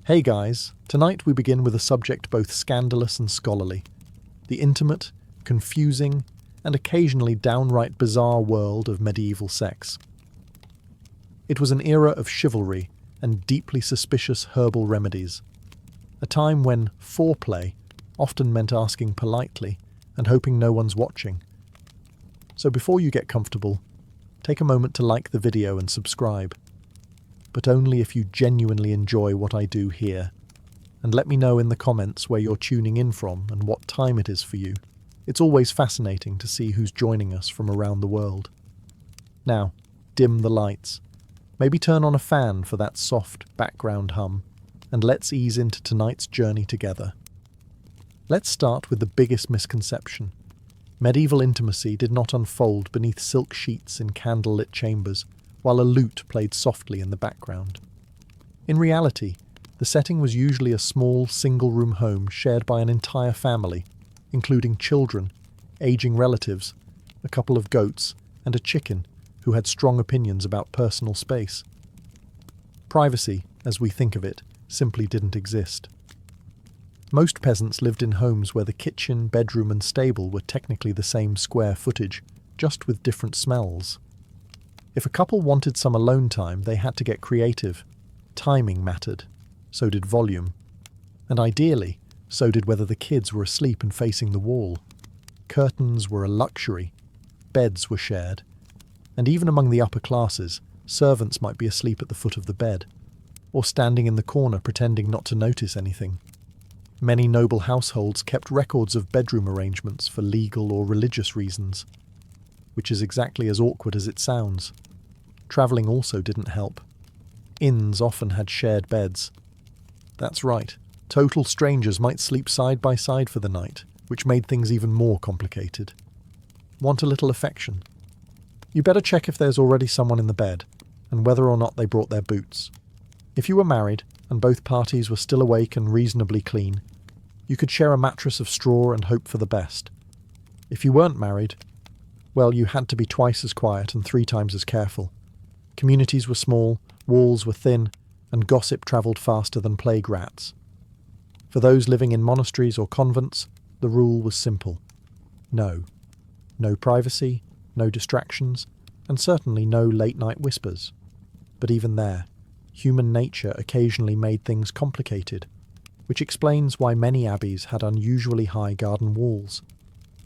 Hey guys, tonight we begin with a subject both scandalous and scholarly, the intimate, confusing, and occasionally downright bizarre world of medieval sex. It was an era of chivalry and deeply suspicious herbal remedies, a time when foreplay often meant asking politely and hoping no one's watching. So before you get comfortable, take a moment to like the video and subscribe, but only if you genuinely enjoy what I do here. And let me know in the comments where you're tuning in from and what time it is for you. It's always fascinating to see who's joining us from around the world. Now, dim the lights. Maybe turn on a fan for that soft background hum, and let's ease into tonight's journey together. Let's start with the biggest misconception. Medieval intimacy did not unfold beneath silk sheets in candlelit chambers, while a lute played softly in the background. In reality, the setting was usually a small, single-room home shared by an entire family, including children, aging relatives, a couple of goats, and a chicken who had strong opinions about personal space. Privacy, as we think of it, simply didn't exist. Most peasants lived in homes where the kitchen, bedroom, and stable were technically the same square footage, just with different smells. If a couple wanted some alone time, they had to get creative. Timing mattered, so did volume. And ideally, so did whether the kids were asleep and facing the wall. Curtains were a luxury. Beds were shared. And even among the upper classes, servants might be asleep at the foot of the bed, or standing in the corner pretending not to notice anything. Many noble households kept records of bedroom arrangements for legal or religious reasons, which is exactly as awkward as it sounds. Travelling also didn't help. Inns often had shared beds. That's right, total strangers might sleep side by side for the night, which made things even more complicated. Want a little affection? You better check if there's already someone in the bed, and whether or not they brought their boots. If you were married, and both parties were still awake and reasonably clean, you could share a mattress of straw and hope for the best. If you weren't married, well, you had to be twice as quiet and 3 times as careful. Communities were small, walls were thin, and gossip travelled faster than plague rats. For those living in monasteries or convents, the rule was simple. No. No privacy, no distractions, and certainly no late-night whispers. But even there, human nature occasionally made things complicated, which explains why many abbeys had unusually high garden walls.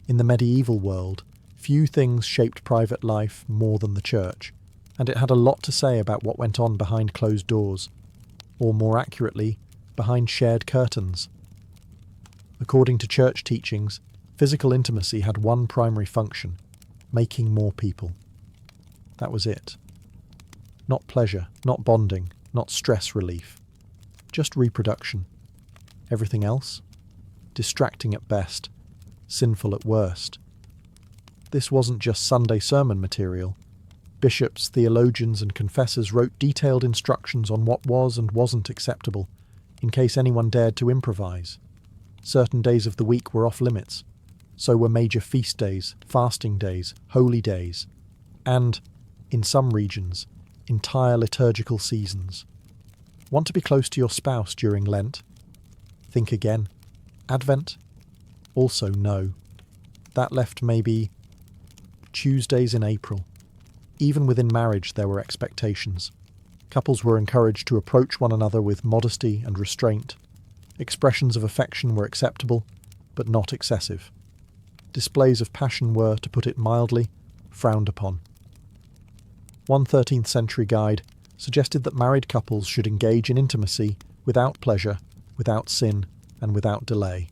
In the medieval world, few things shaped private life more than the church, and it had a lot to say about what went on behind closed doors, or more accurately, behind shared curtains. According to church teachings, physical intimacy had one primary function: making more people. That was it. Not pleasure, not bonding, not stress relief. Just reproduction. Everything else? Distracting at best, sinful at worst. This wasn't just Sunday sermon material. Bishops, theologians, and confessors wrote detailed instructions on what was and wasn't acceptable, in case anyone dared to improvise. Certain days of the week were off limits. So were major feast days, fasting days, holy days, and, in some regions, entire liturgical seasons. Want to be close to your spouse during Lent? Think again. Advent? Also no. That left maybe Tuesdays in April. Even within marriage there were expectations. Couples were encouraged to approach one another with modesty and restraint. Expressions of affection were acceptable, but not excessive. Displays of passion were, to put it mildly, frowned upon. One 13th century guide suggested that married couples should engage in intimacy without pleasure, without sin, and without delay,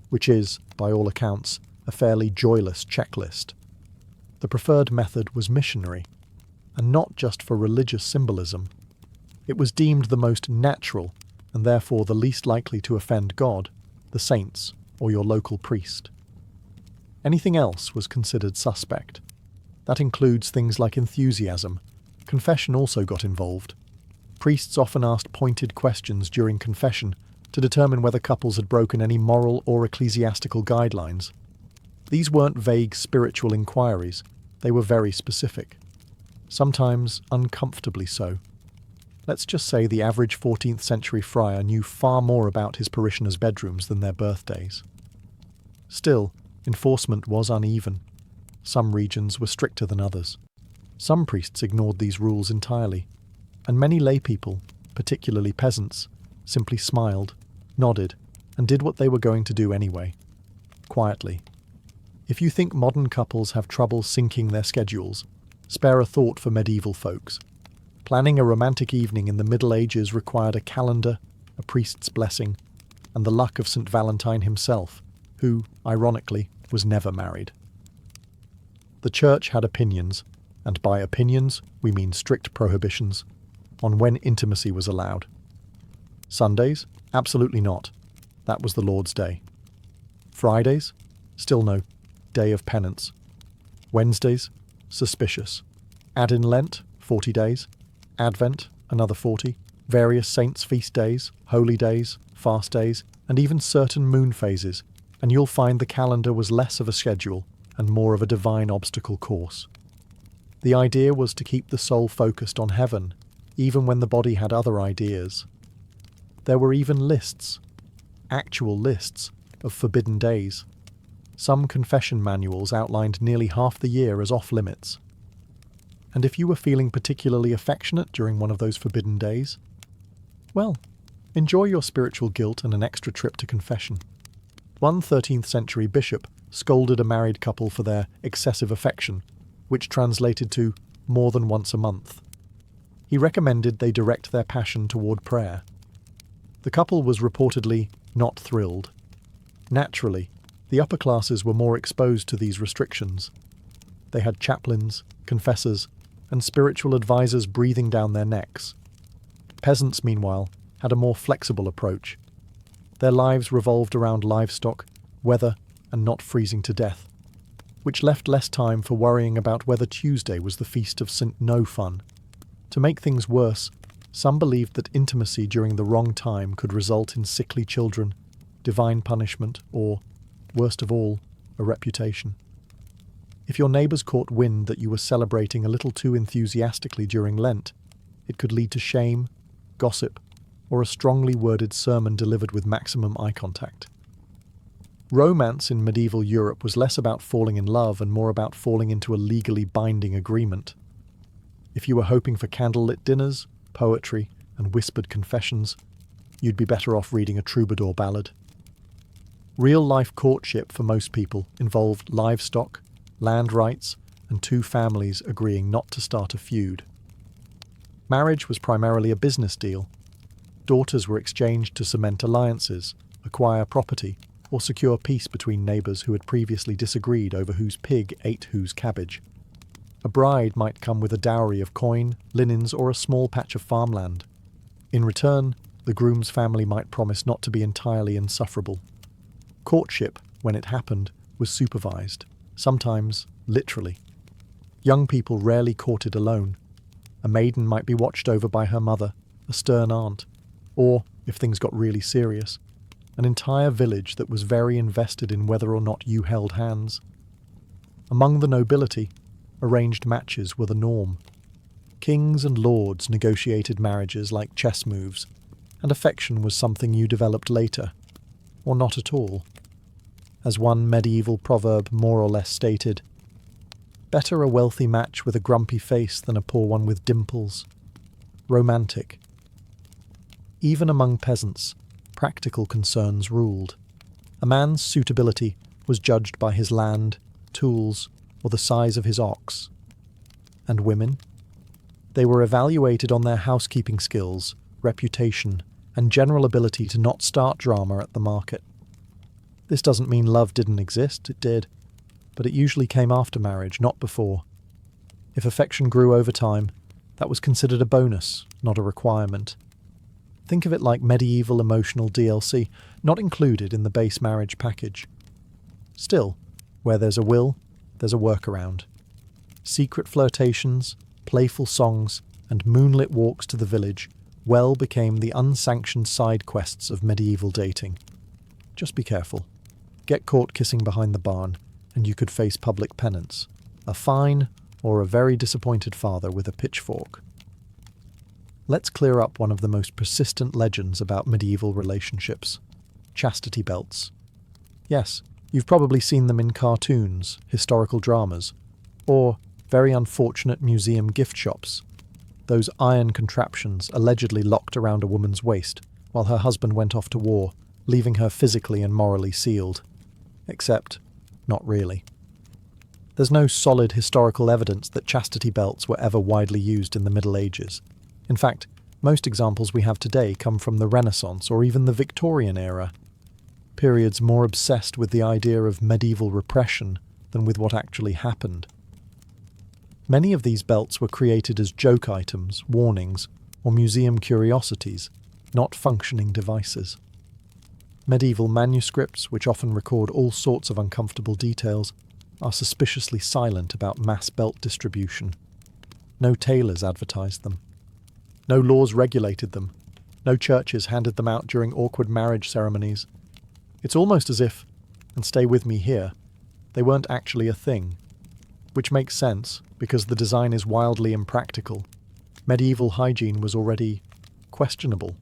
which is, by all accounts, a fairly joyless checklist. The preferred method was missionary, and not just for religious symbolism. It was deemed the most natural, and therefore the least likely to offend God, the saints, or your local priest. Anything else was considered suspect. That includes things like enthusiasm. Confession also got involved. Priests often asked pointed questions during confession to determine whether couples had broken any moral or ecclesiastical guidelines. These weren't vague spiritual inquiries, they were very specific. Sometimes uncomfortably so. Let's just say the average 14th century friar knew far more about his parishioners' bedrooms than their birthdays. Still, enforcement was uneven. Some regions were stricter than others. Some priests ignored these rules entirely, and many lay people, particularly peasants, simply smiled, nodded, and did what they were going to do anyway, quietly. If you think modern couples have trouble syncing their schedules, spare a thought for medieval folks. Planning a romantic evening in the Middle Ages required a calendar, a priest's blessing, and the luck of St. Valentine himself, who, ironically, was never married. The Church had opinions, and by opinions we mean strict prohibitions, on when intimacy was allowed. Sundays? Absolutely not. That was the Lord's Day. Fridays? Still no. Day of penance. Wednesdays? Suspicious. Add in Lent? 40 days. Advent? Another 40. Various saints' feast days, holy days, fast days, and even certain moon phases, and you'll find the calendar was less of a schedule and more of a divine obstacle course. The idea was to keep the soul focused on heaven, even when the body had other ideas. There were even lists, actual lists, of forbidden days. Some confession manuals outlined nearly half the year as off-limits. And if you were feeling particularly affectionate during one of those forbidden days, well, enjoy your spiritual guilt and an extra trip to confession. One 13th century bishop scolded a married couple for their excessive affection, which translated to more than once a month. He recommended they direct their passion toward prayer. The couple was reportedly not thrilled. Naturally, the upper classes were more exposed to these restrictions. They had chaplains, confessors, and spiritual advisors breathing down their necks. Peasants, meanwhile, had a more flexible approach. Their lives revolved around livestock, weather, and not freezing to death, which left less time for worrying about whether Tuesday was the feast of St. No Fun. To make things worse, some believed that intimacy during the wrong time could result in sickly children, divine punishment, or, worst of all, a reputation. If your neighbours caught wind that you were celebrating a little too enthusiastically during Lent, it could lead to shame, gossip, or a strongly worded sermon delivered with maximum eye contact. Romance in medieval Europe was less about falling in love and more about falling into a legally binding agreement. If you were hoping for candlelit dinners, poetry, and whispered confessions, you'd be better off reading a troubadour ballad. Real-life courtship for most people involved livestock, land rights, and two families agreeing not to start a feud. Marriage was primarily a business deal. Daughters were exchanged to cement alliances, acquire property, or secure peace between neighbours who had previously disagreed over whose pig ate whose cabbage. A bride might come with a dowry of coin, linens, or a small patch of farmland. In return, the groom's family might promise not to be entirely insufferable. Courtship, when it happened, was supervised, sometimes literally. Young people rarely courted alone. A maiden might be watched over by her mother, a stern aunt, or, if things got really serious, an entire village that was very invested in whether or not you held hands. Among the nobility, arranged matches were the norm. Kings and lords negotiated marriages like chess moves, and affection was something you developed later, or not at all. As one medieval proverb more or less stated, "Better a wealthy match with a grumpy face than a poor one with dimples." Romantic. Even among peasants, practical concerns ruled. A man's suitability was judged by his land, tools, or the size of his ox. And women? They were evaluated on their housekeeping skills, reputation, and general ability to not start drama at the market. This doesn't mean love didn't exist, it did, but it usually came after marriage, not before. If affection grew over time, that was considered a bonus, not a requirement. Think of it like medieval emotional DLC, not included in the base marriage package. Still, where there's a will, there's a workaround. Secret flirtations, playful songs, and moonlit walks to the village well became the unsanctioned side quests of medieval dating. Just be careful. Get caught kissing behind the barn, and you could face public penance, a fine, or a very disappointed father with a pitchfork. Let's clear up one of the most persistent legends about medieval relationships: chastity belts. Yes, you've probably seen them in cartoons, historical dramas, or very unfortunate museum gift shops. Those iron contraptions allegedly locked around a woman's waist while her husband went off to war, leaving her physically and morally sealed. Except, not really. There's no solid historical evidence that chastity belts were ever widely used in the Middle Ages. In fact, most examples we have today come from the Renaissance or even the Victorian era, periods more obsessed with the idea of medieval repression than with what actually happened. Many of these belts were created as joke items, warnings, or museum curiosities, not functioning devices. Medieval manuscripts, which often record all sorts of uncomfortable details, are suspiciously silent about mass belt distribution. No tailors advertised them. No laws regulated them. No churches handed them out during awkward marriage ceremonies. It's almost as if, and stay with me here, they weren't actually a thing. Which makes sense, because the design is wildly impractical. Medieval hygiene was already questionable.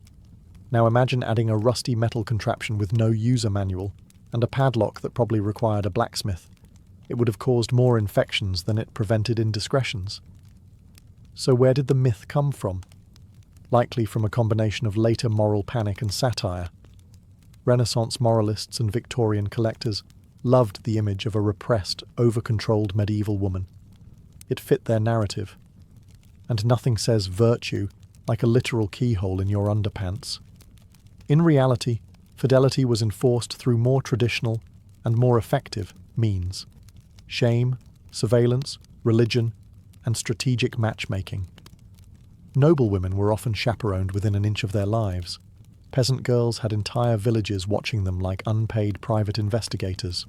Now imagine adding a rusty metal contraption with no user manual, and a padlock that probably required a blacksmith. It would have caused more infections than it prevented indiscretions. So where did the myth come from? Likely from a combination of later moral panic and satire. Renaissance moralists and Victorian collectors loved the image of a repressed, over-controlled medieval woman. It fit their narrative. And nothing says virtue like a literal keyhole in your underpants. In reality, fidelity was enforced through more traditional and more effective means: shame, surveillance, religion, and strategic matchmaking. Noblewomen were often chaperoned within an inch of their lives. Peasant girls had entire villages watching them like unpaid private investigators.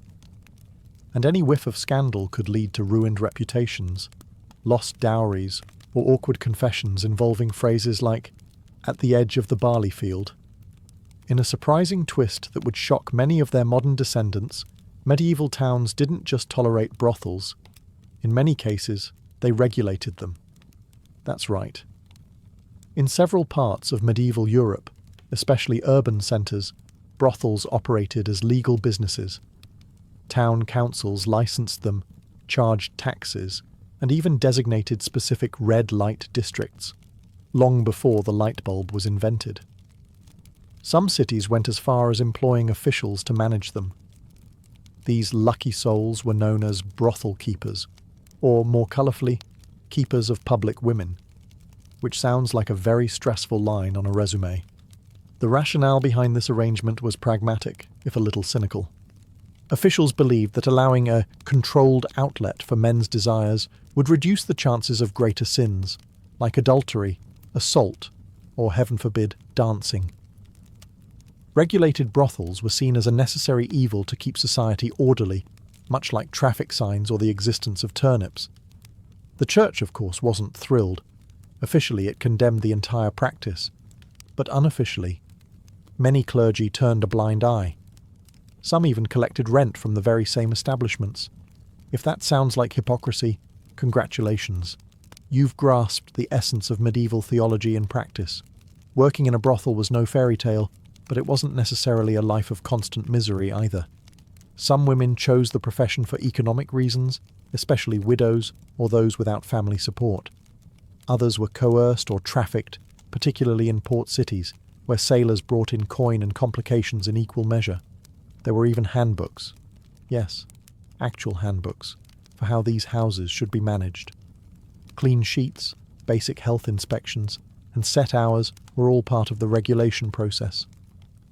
And any whiff of scandal could lead to ruined reputations, lost dowries, or awkward confessions involving phrases like, "at the edge of the barley field." In a surprising twist that would shock many of their modern descendants, medieval towns didn't just tolerate brothels. In many cases, they regulated them. That's right. In several parts of medieval Europe, especially urban centres, brothels operated as legal businesses. Town councils licensed them, charged taxes, and even designated specific red light districts, long before the light bulb was invented. Some cities went as far as employing officials to manage them. These lucky souls were known as brothel keepers, or more colourfully, keepers of public women, which sounds like a very stressful line on a resume. The rationale behind this arrangement was pragmatic, if a little cynical. Officials believed that allowing a controlled outlet for men's desires would reduce the chances of greater sins, like adultery, assault, or, heaven forbid, dancing. Regulated brothels were seen as a necessary evil to keep society orderly, much like traffic signs or the existence of turnips. The church, of course, wasn't thrilled. Officially, it condemned the entire practice. But unofficially, many clergy turned a blind eye. Some even collected rent from the very same establishments. If that sounds like hypocrisy, congratulations. You've grasped the essence of medieval theology in practice. Working in a brothel was no fairy tale, but it wasn't necessarily a life of constant misery either. Some women chose the profession for economic reasons, especially widows or those without family support. Others were coerced or trafficked, particularly in port cities, where sailors brought in coin and complications in equal measure. There were even handbooks. Yes, actual handbooks, for how these houses should be managed. Clean sheets, basic health inspections, and set hours were all part of the regulation process.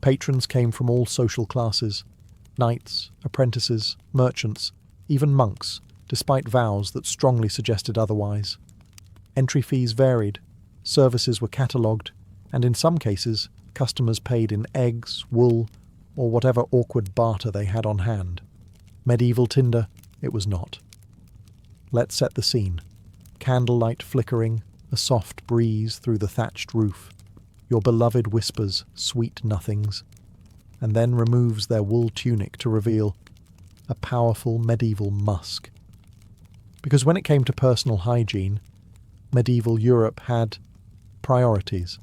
Patrons came from all social classes: knights, apprentices, merchants, even monks, despite vows that strongly suggested otherwise. Entry fees varied, services were catalogued, and in some cases, customers paid in eggs, wool, or whatever awkward barter they had on hand. Medieval tinder, it was not. Let's set the scene. Candlelight flickering, a soft breeze through the thatched roof. Your beloved whispers, sweet nothings, and then removes their wool tunic to reveal a powerful medieval musk. Because when it came to personal hygiene, medieval Europe had Priorities.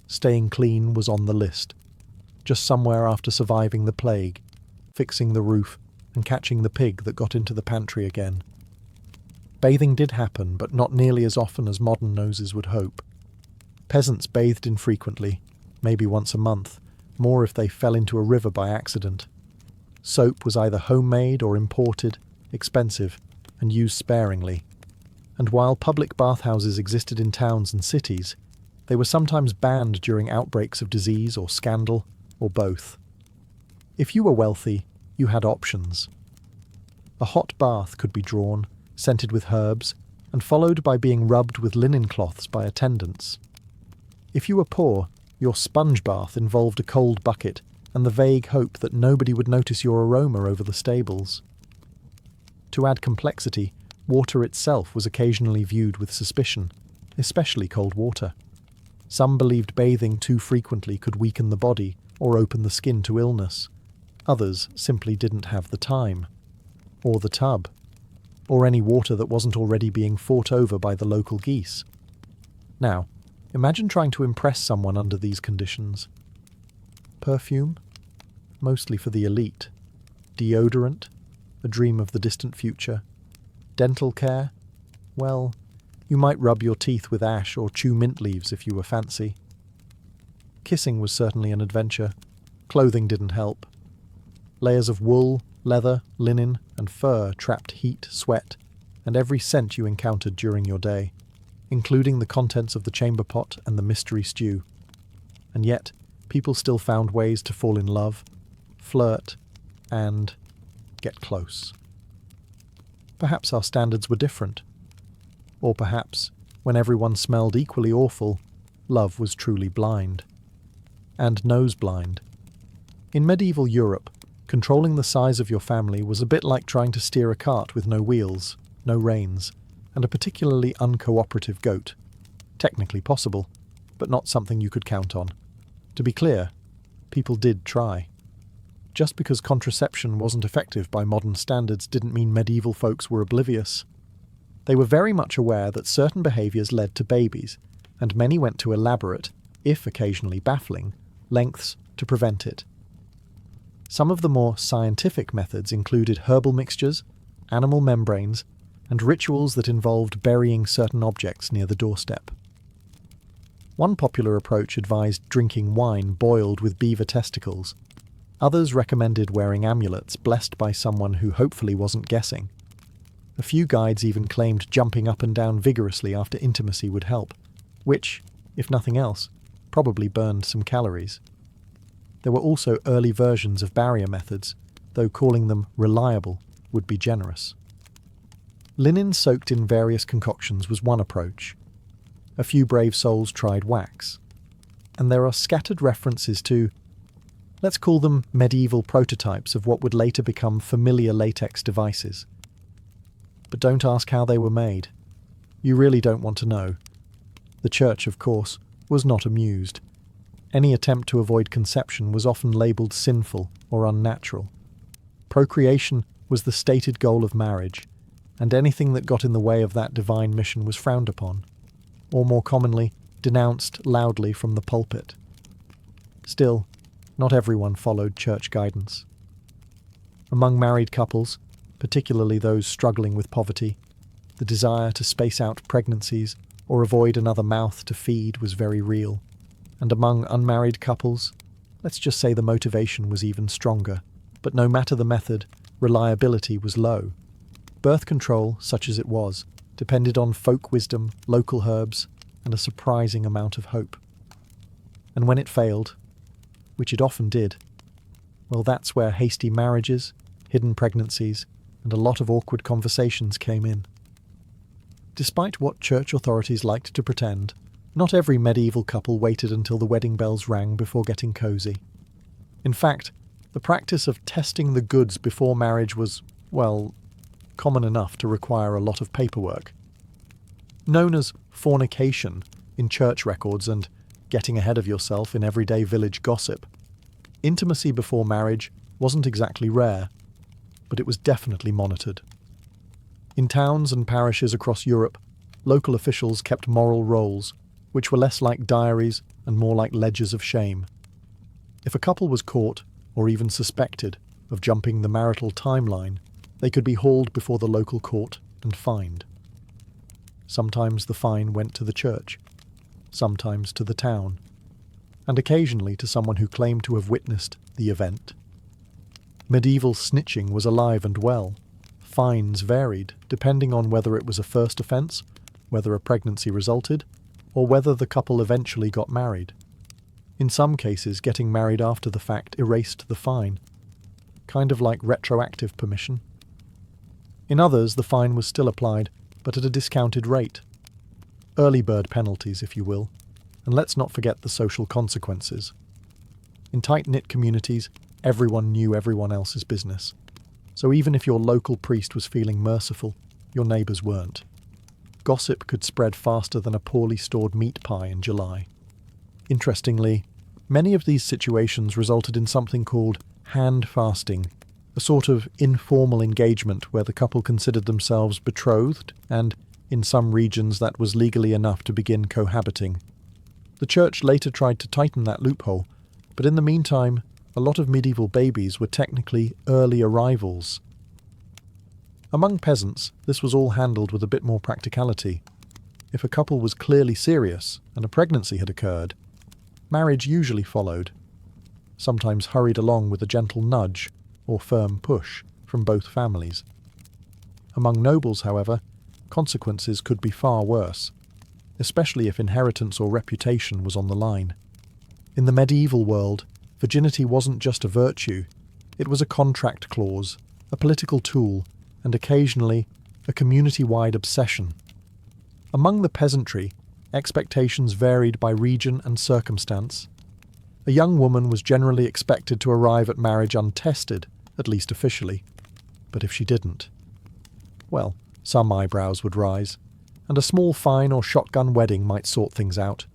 Staying clean was on the list, just somewhere after surviving the plague, fixing the roof, and catching the pig that got into the pantry again. Bathing did happen, but not nearly as often as modern noses would hope. Peasants bathed infrequently, maybe once a month, more if they fell into a river by accident. Soap was either homemade or imported, expensive, and used sparingly. And while public bathhouses existed in towns and cities, they were sometimes banned during outbreaks of disease or scandal, or both. If you were wealthy, you had options. A hot bath could be drawn, scented with herbs, and followed by being rubbed with linen cloths by attendants. If you were poor, your sponge bath involved a cold bucket and the vague hope that nobody would notice your aroma over the stables. To add complexity, water itself was occasionally viewed with suspicion, especially cold water. Some believed bathing too frequently could weaken the body or open the skin to illness. Others simply didn't have the time, or the tub, or any water that wasn't already being fought over by the local geese. Now, imagine trying to impress someone under these conditions. Perfume? Mostly for the elite. Deodorant? A dream of the distant future. Dental care? Well, you might rub your teeth with ash or chew mint leaves if you were fancy. Kissing was certainly an adventure. Clothing didn't help. Layers of wool, leather, linen, and fur trapped heat, sweat, and every scent you encountered during your day, including the contents of the chamber pot and the mystery stew. And yet, people still found ways to fall in love, flirt, and get close. Perhaps our standards were different. Or perhaps, when everyone smelled equally awful, love was truly blind. And nose blind. In medieval Europe, controlling the size of your family was a bit like trying to steer a cart with no wheels, no reins, and a particularly uncooperative goat. Technically possible, but not something you could count on. To be clear, people did try. Just because contraception wasn't effective by modern standards didn't mean medieval folks were oblivious. They were very much aware that certain behaviours led to babies, and many went to elaborate, if occasionally baffling, lengths to prevent it. Some of the more scientific methods included herbal mixtures, animal membranes, and rituals that involved burying certain objects near the doorstep. One popular approach advised drinking wine boiled with beaver testicles. Others recommended wearing amulets blessed by someone who hopefully wasn't guessing. A few guides even claimed jumping up and down vigorously after intimacy would help, which, if nothing else, probably burned some calories. There were also early versions of barrier methods, though calling them reliable would be generous. Linen soaked in various concoctions was one approach. A few brave souls tried wax. And there are scattered references to, let's call them medieval prototypes of what would later become familiar latex devices. But don't ask how they were made. You really don't want to know. The church, of course, was not amused. Any attempt to avoid conception was often labelled sinful or unnatural. Procreation was the stated goal of marriage, and anything that got in the way of that divine mission was frowned upon, or more commonly, denounced loudly from the pulpit. Still, not everyone followed church guidance. Among married couples, particularly those struggling with poverty, the desire to space out pregnancies or avoid another mouth to feed was very real. And among unmarried couples, let's just say the motivation was even stronger. But no matter the method, reliability was low. Birth control, such as it was, depended on folk wisdom, local herbs, and a surprising amount of hope. And when it failed, which it often did, well, that's where hasty marriages, hidden pregnancies, and a lot of awkward conversations came in. Despite what church authorities liked to pretend, not every medieval couple waited until the wedding bells rang before getting cosy. In fact, the practice of testing the goods before marriage was, well, common enough to require a lot of paperwork. Known as fornication in church records and getting ahead of yourself in everyday village gossip, intimacy before marriage wasn't exactly rare, but it was definitely monitored. In towns and parishes across Europe, local officials kept moral rolls, which were less like diaries and more like ledgers of shame. If a couple was caught, or even suspected, of jumping the marital timeline, they could be hauled before the local court and fined. Sometimes the fine went to the church, sometimes to the town, and occasionally to someone who claimed to have witnessed the event. Medieval snitching was alive and well. Fines varied depending on whether it was a first offence, whether a pregnancy resulted, or whether the couple eventually got married. In some cases, getting married after the fact erased the fine, kind of like retroactive permission. In others, the fine was still applied, but at a discounted rate. Early bird penalties, if you will, and let's not forget the social consequences. In tight-knit communities, everyone knew everyone else's business. So even if your local priest was feeling merciful, your neighbours weren't. Gossip could spread faster than a poorly stored meat pie in July. Interestingly, many of these situations resulted in something called hand fasting, a sort of informal engagement where the couple considered themselves betrothed and, in some regions, that was legally enough to begin cohabiting. The church later tried to tighten that loophole, but in the meantime, a lot of medieval babies were technically early arrivals. Among peasants, this was all handled with a bit more practicality. If a couple was clearly serious and a pregnancy had occurred, marriage usually followed, sometimes hurried along with a gentle nudge or firm push from both families. Among nobles, however, consequences could be far worse, especially if inheritance or reputation was on the line. In the medieval world, virginity wasn't just a virtue, it was a contract clause, a political tool, and occasionally a community-wide obsession. Among the peasantry, expectations varied by region and circumstance. A young woman was generally expected to arrive at marriage untested, at least officially. But if she didn't, well, some eyebrows would rise, and a small fine or shotgun wedding might sort things out.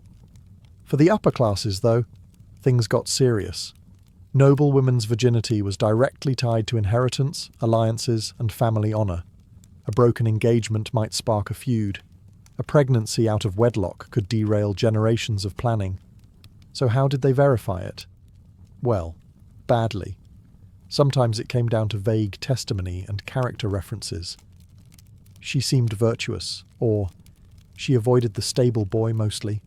For the upper classes, though, things got serious. Noble women's virginity was directly tied to inheritance, alliances, and family honour. A broken engagement might spark a feud. A pregnancy out of wedlock could derail generations of planning. So how did they verify it? Well, badly. Sometimes it came down to vague testimony and character references. She seemed virtuous, or she avoided the stable boy mostly.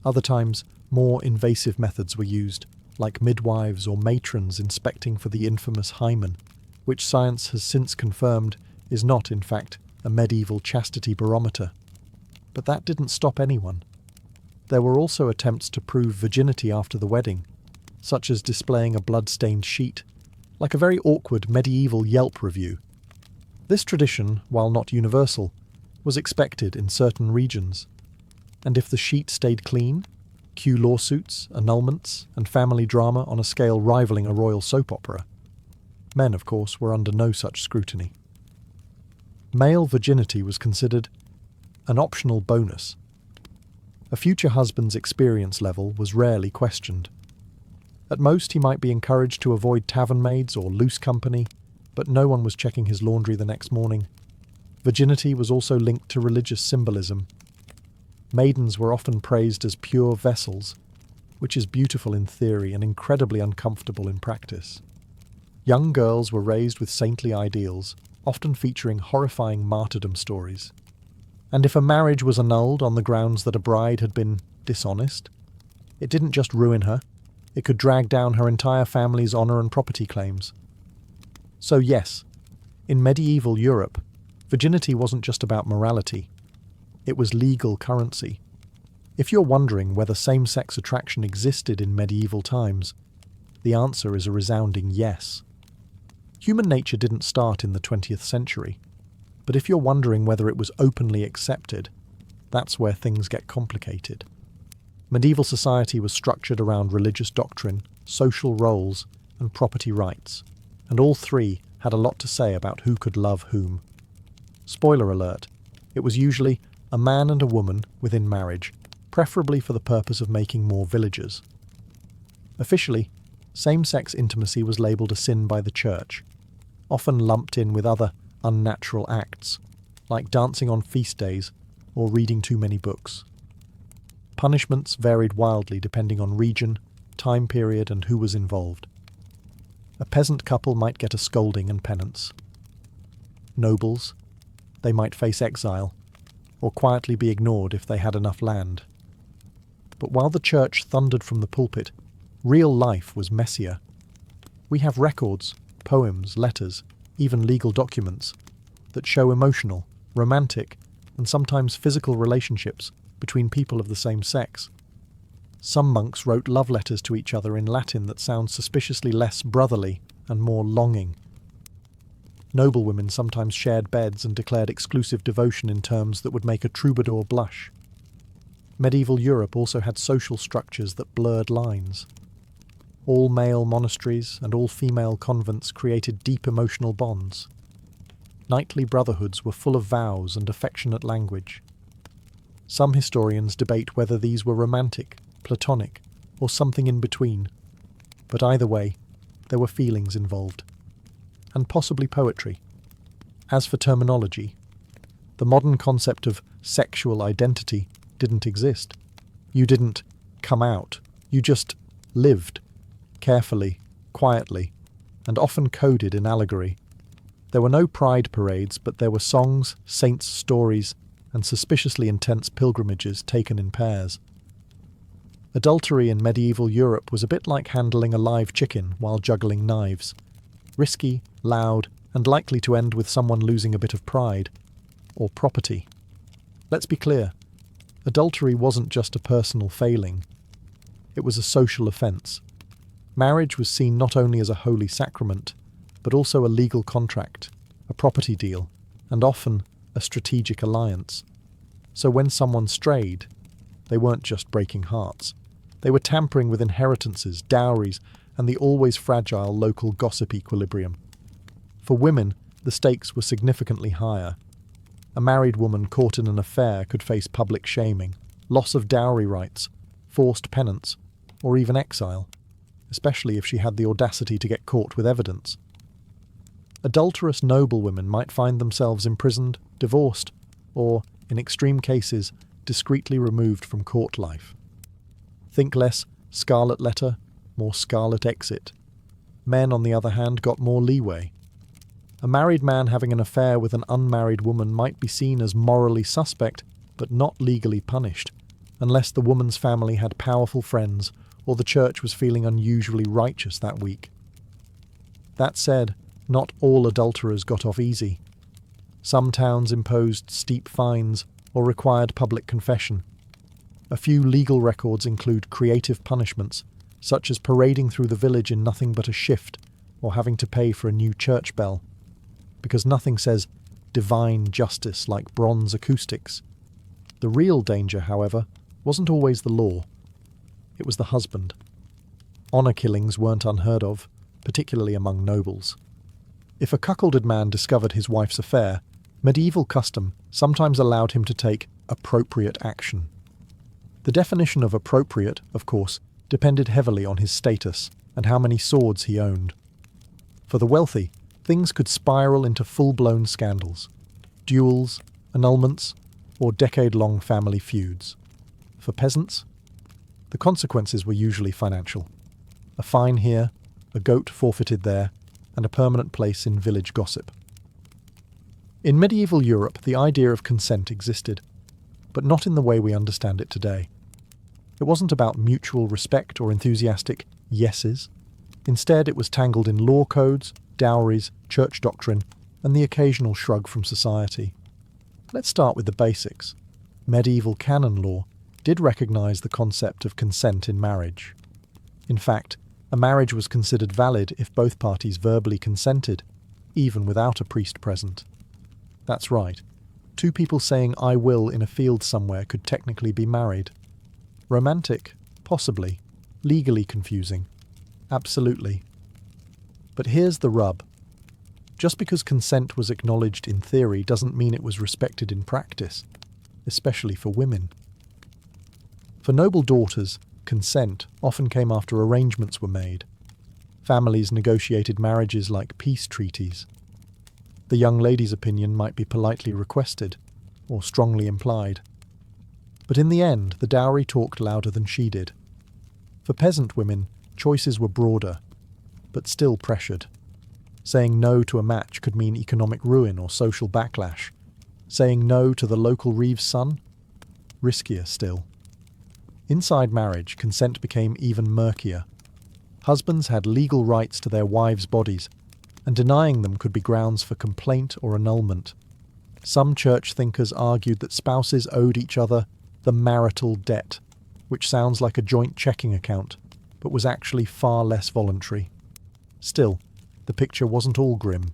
Other times, more invasive methods were used, like midwives or matrons inspecting for the infamous hymen, which science has since confirmed is not, in fact, a medieval chastity barometer. But that didn't stop anyone. There were also attempts to prove virginity after the wedding, such as displaying a blood-stained sheet, like a very awkward medieval Yelp review. This tradition, while not universal, was expected in certain regions. And if the sheet stayed clean, cue lawsuits, annulments, and family drama on a scale rivaling a royal soap opera. Men, of course, were under no such scrutiny. Male virginity was considered an optional bonus. A future husband's experience level was rarely questioned. At most, he might be encouraged to avoid tavern maids or loose company, but no one was checking his laundry the next morning. Virginity was also linked to religious symbolism. Maidens were often praised as pure vessels, which is beautiful in theory and incredibly uncomfortable in practice. Young girls were raised with saintly ideals, often featuring horrifying martyrdom stories. And if a marriage was annulled on the grounds that a bride had been dishonest, it didn't just ruin her, it could drag down her entire family's honour and property claims. So yes, in medieval Europe, virginity wasn't just about morality. It was legal currency. If you're wondering whether same-sex attraction existed in medieval times, the answer is a resounding yes. Human nature didn't start in the 20th century, but if you're wondering whether it was openly accepted, that's where things get complicated. Medieval society was structured around religious doctrine, social roles, and property rights, and all three had a lot to say about who could love whom. Spoiler alert, it was usually a man and a woman within marriage, preferably for the purpose of making more villagers. Officially, same-sex intimacy was labelled a sin by the church, often lumped in with other unnatural acts, like dancing on feast days or reading too many books. Punishments varied wildly depending on region, time period, and who was involved. A peasant couple might get a scolding and penance. Nobles, they might face exile, or quietly be ignored if they had enough land. But while the church thundered from the pulpit, real life was messier. We have records, poems, letters, even legal documents that show emotional, romantic, and sometimes physical relationships between people of the same sex. Some monks wrote love letters to each other in Latin that sound suspiciously less brotherly and more longing. Noblewomen sometimes shared beds and declared exclusive devotion in terms that would make a troubadour blush. Medieval Europe also had social structures that blurred lines. All male monasteries and all female convents created deep emotional bonds. Knightly brotherhoods were full of vows and affectionate language. Some historians debate whether these were romantic, platonic, or something in between. But either way, there were feelings involved. And possibly poetry. As for terminology, the modern concept of sexual identity didn't exist. You didn't come out. You just lived, carefully, quietly, and often coded in allegory. There were no pride parades, but there were songs, saints' stories, and suspiciously intense pilgrimages taken in pairs. Adultery in medieval Europe was a bit like handling a live chicken while juggling knives. Risky, loud, and likely to end with someone losing a bit of pride, or property. Let's be clear, adultery wasn't just a personal failing. It was a social offence. Marriage was seen not only as a holy sacrament, but also a legal contract, a property deal, and often a strategic alliance. So when someone strayed, they weren't just breaking hearts. They were tampering with inheritances, dowries, and the always fragile local gossip equilibrium. For women, the stakes were significantly higher. A married woman caught in an affair could face public shaming, loss of dowry rights, forced penance, or even exile, especially if she had the audacity to get caught with evidence. Adulterous noblewomen might find themselves imprisoned, divorced, or, in extreme cases, discreetly removed from court life. Think less scarlet letter, more scarlet exit. Men, on the other hand, got more leeway. A married man having an affair with an unmarried woman might be seen as morally suspect, but not legally punished, unless the woman's family had powerful friends or the church was feeling unusually righteous that week. That said, not all adulterers got off easy. Some towns imposed steep fines or required public confession. A few legal records include creative punishments, such as parading through the village in nothing but a shift or having to pay for a new church bell, because nothing says divine justice like bronze acoustics. The real danger, however, wasn't always the law. It was the husband. Honour killings weren't unheard of, particularly among nobles. If a cuckolded man discovered his wife's affair, medieval custom sometimes allowed him to take appropriate action. The definition of appropriate, of course, depended heavily on his status and how many swords he owned. For the wealthy, things could spiral into full-blown scandals, duels, annulments, or decade-long family feuds. For peasants, the consequences were usually financial. A fine here, a goat forfeited there, and a permanent place in village gossip. In medieval Europe, the idea of consent existed, but not in the way we understand it today. It wasn't about mutual respect or enthusiastic yeses. Instead, it was tangled in law codes, dowries, church doctrine, and the occasional shrug from society. Let's start with the basics. Medieval canon law did recognize the concept of consent in marriage. In fact, a marriage was considered valid if both parties verbally consented, even without a priest present. That's right. Two people saying "I will" in a field somewhere could technically be married. Romantic? Possibly. Legally confusing? Absolutely. But here's the rub. Just because consent was acknowledged in theory doesn't mean it was respected in practice, especially for women. For noble daughters, consent often came after arrangements were made. Families negotiated marriages like peace treaties. The young lady's opinion might be politely requested, or strongly implied. But in the end, the dowry talked louder than she did. For peasant women, choices were broader, but still pressured. Saying no to a match could mean economic ruin or social backlash. Saying no to the local Reeves' son? Riskier still. Inside marriage, consent became even murkier. Husbands had legal rights to their wives' bodies, and denying them could be grounds for complaint or annulment. Some church thinkers argued that spouses owed each other the marital debt, which sounds like a joint checking account, but was actually far less voluntary. Still, the picture wasn't all grim.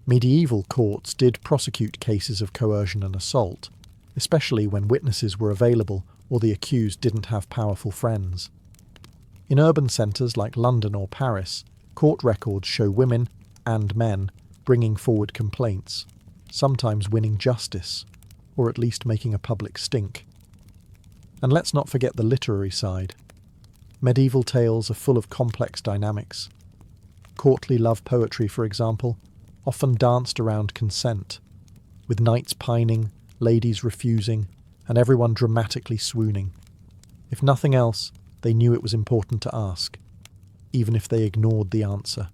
Medieval courts did prosecute cases of coercion and assault, especially when witnesses were available or the accused didn't have powerful friends. In urban centres like London or Paris, court records show women and men bringing forward complaints, sometimes winning justice, or at least making a public stink. And let's not forget the literary side. Medieval tales are full of complex dynamics. Courtly love poetry, for example, often danced around consent, with knights pining, ladies refusing, and everyone dramatically swooning. If nothing else, they knew it was important to ask, even if they ignored the answer.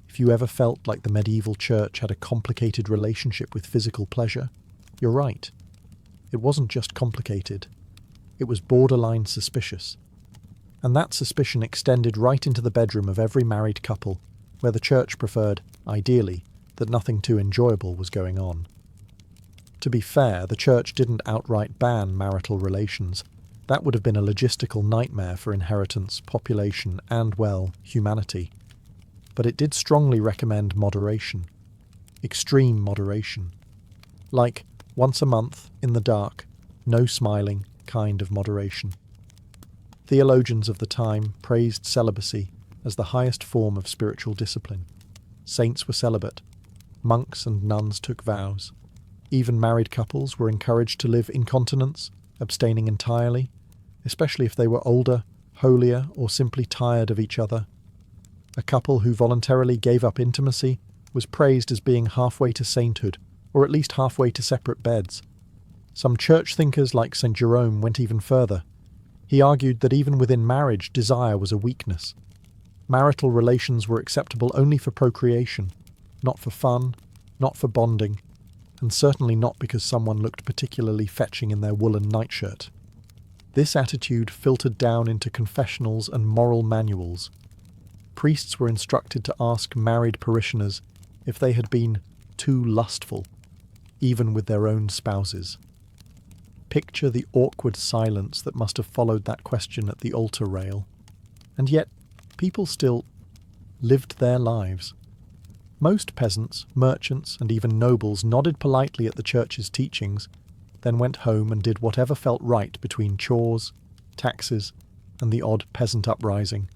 If you ever felt like the medieval church had a complicated relationship with physical pleasure, you're right. It wasn't just complicated. It was borderline suspicious. And that suspicion extended right into the bedroom of every married couple, where the church preferred, ideally, that nothing too enjoyable was going on. To be fair, the church didn't outright ban marital relations. That would have been a logistical nightmare for inheritance, population, and, well, humanity. But it did strongly recommend moderation. Extreme moderation. Like, once a month, in the dark, no smiling kind of moderation. Theologians of the time praised celibacy as the highest form of spiritual discipline. Saints were celibate. Monks and nuns took vows. Even married couples were encouraged to live in continence, abstaining entirely, especially if they were older, holier, or simply tired of each other. A couple who voluntarily gave up intimacy was praised as being halfway to sainthood, or at least halfway to separate beds. Some church thinkers like St. Jerome went even further. He argued that even within marriage, desire was a weakness. Marital relations were acceptable only for procreation, not for fun, not for bonding, and certainly not because someone looked particularly fetching in their woolen nightshirt. This attitude filtered down into confessionals and moral manuals. Priests were instructed to ask married parishioners if they had been too lustful, even with their own spouses. Picture the awkward silence that must have followed that question at the altar rail. And yet, people still lived their lives. Most peasants, merchants, and even nobles nodded politely at the church's teachings, then went home and did whatever felt right between chores, taxes, and the odd peasant uprising.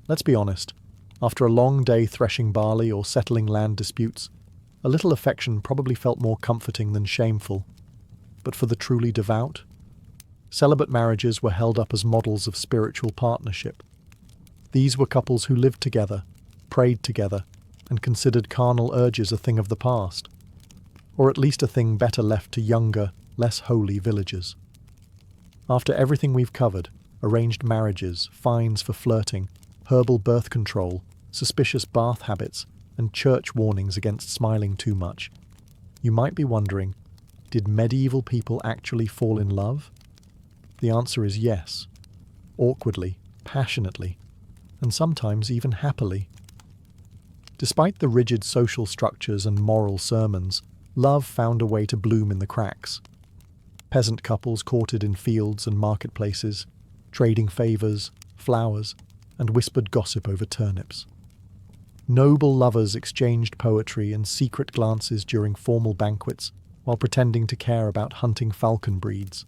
Let's be honest, after a long day threshing barley or settling land disputes, a little affection probably felt more comforting than shameful. But for the truly devout, celibate marriages were held up as models of spiritual partnership. These were couples who lived together, prayed together, and considered carnal urges a thing of the past, or at least a thing better left to younger, less holy villagers. After everything we've covered, arranged marriages, fines for flirting, herbal birth control, suspicious bath habits, and church warnings against smiling too much, you might be wondering, did medieval people actually fall in love? The answer is yes. Awkwardly, passionately, and sometimes even happily. Despite the rigid social structures and moral sermons, love found a way to bloom in the cracks. Peasant couples courted in fields and marketplaces, trading favours, flowers, and whispered gossip over turnips. Noble lovers exchanged poetry and secret glances during formal banquets, while pretending to care about hunting falcon breeds.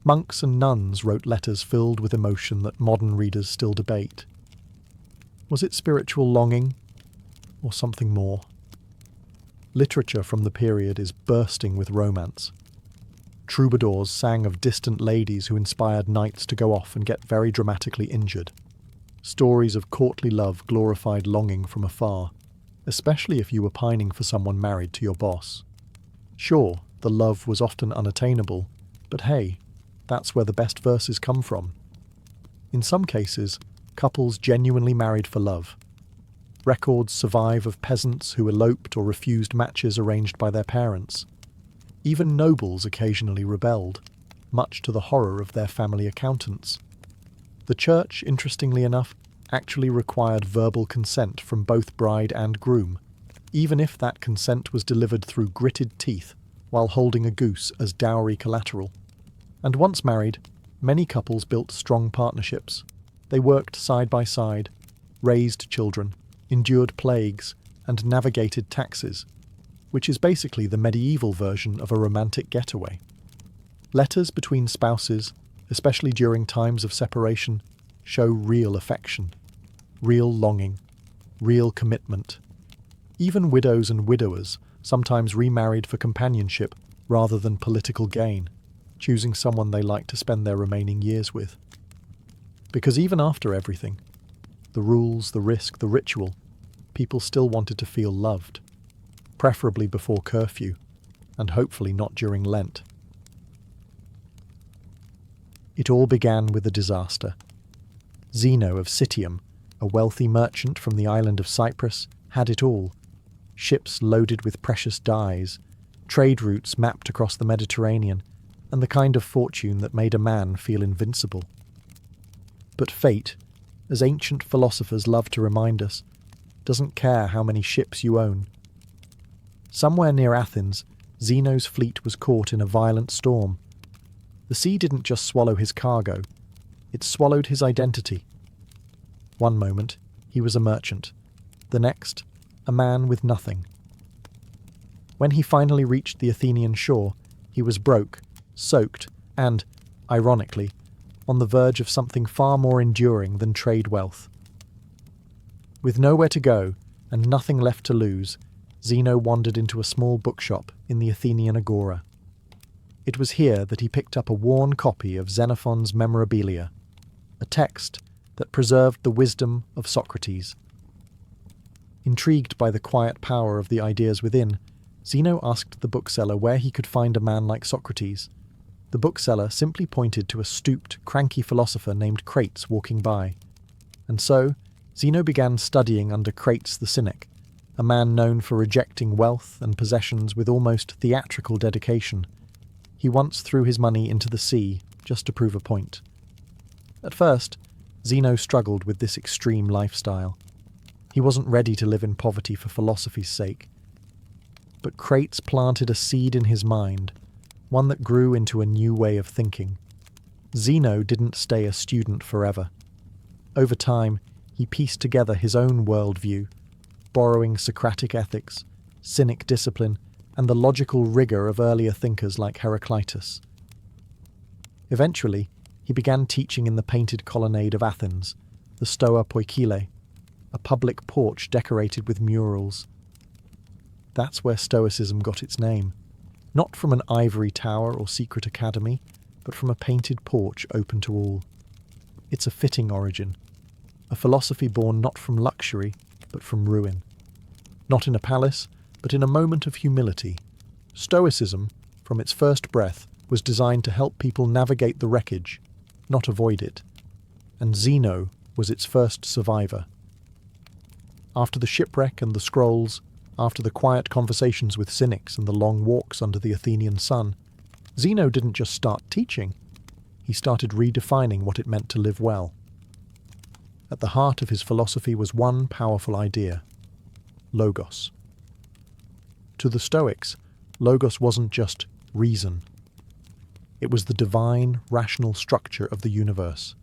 Monks and nuns wrote letters filled with emotion that modern readers still debate. Was it spiritual longing, or something more? Literature from the period is bursting with romance. Troubadours sang of distant ladies who inspired knights to go off and get very dramatically injured. Stories of courtly love glorified longing from afar, especially if you were pining for someone married to your boss. Sure, the love was often unattainable, But hey, that's where the best verses come from. In some cases, couples genuinely married for love. Records survive of peasants who eloped or refused matches arranged by their parents. Even nobles occasionally rebelled, much to the horror of their family accountants. The church, interestingly enough, actually required verbal consent from both bride and groom, even if that consent was delivered through gritted teeth while holding a goose as dowry collateral. And once married, many couples built strong partnerships. They worked side by side, raised children, endured plagues, and navigated taxes, which is basically the medieval version of a romantic getaway. Letters between spouses, especially during times of separation, show real affection, real longing, real commitment. Even widows and widowers sometimes remarried for companionship rather than political gain, choosing someone they like to spend their remaining years with. Because even after everything, the rules, the risk, the ritual, people still wanted to feel loved, preferably before curfew, and hopefully not during Lent. It all began with a disaster. Zeno of Citium, a wealthy merchant from the island of Cyprus, had it all. Ships loaded with precious dyes, trade routes mapped across the Mediterranean, and the kind of fortune that made a man feel invincible. But fate, as ancient philosophers love to remind us, doesn't care how many ships you own. Somewhere near Athens, Zeno's fleet was caught in a violent storm. The sea didn't just swallow his cargo, it swallowed his identity. One moment, he was a merchant. The next, a man with nothing. When he finally reached the Athenian shore, he was broke, soaked, and, ironically, on the verge of something far more enduring than trade wealth. With nowhere to go and nothing left to lose, Zeno wandered into a small bookshop in the Athenian agora. It was here that he picked up a worn copy of Xenophon's Memorabilia, a text that preserved the wisdom of Socrates. Intrigued by the quiet power of the ideas within, Zeno asked the bookseller where he could find a man like Socrates. The bookseller simply pointed to a stooped, cranky philosopher named Crates walking by. And so, Zeno began studying under Crates the Cynic, a man known for rejecting wealth and possessions with almost theatrical dedication. He once threw his money into the sea just to prove a point. At first, Zeno struggled with this extreme lifestyle. He wasn't ready to live in poverty for philosophy's sake. But Crates planted a seed in his mind, one that grew into a new way of thinking. Zeno didn't stay a student forever. Over time, he pieced together his own worldview, borrowing Socratic ethics, Cynic discipline, and the logical rigor of earlier thinkers like Heraclitus. Eventually, he began teaching in the painted colonnade of Athens, the Stoa Poikile, a public porch decorated with murals. That's where Stoicism got its name, not from an ivory tower or secret academy, but from a painted porch open to all. It's a fitting origin, a philosophy born not from luxury, but from ruin. Not in a palace, but in a moment of humility. Stoicism, from its first breath, was designed to help people navigate the wreckage, not avoid it. And Zeno was its first survivor. After the shipwreck and the scrolls, after the quiet conversations with cynics and the long walks under the Athenian sun, Zeno didn't just start teaching, he started redefining what it meant to live well. At the heart of his philosophy was one powerful idea: logos. To the Stoics, logos wasn't just reason. It was the divine, rational structure of the universe,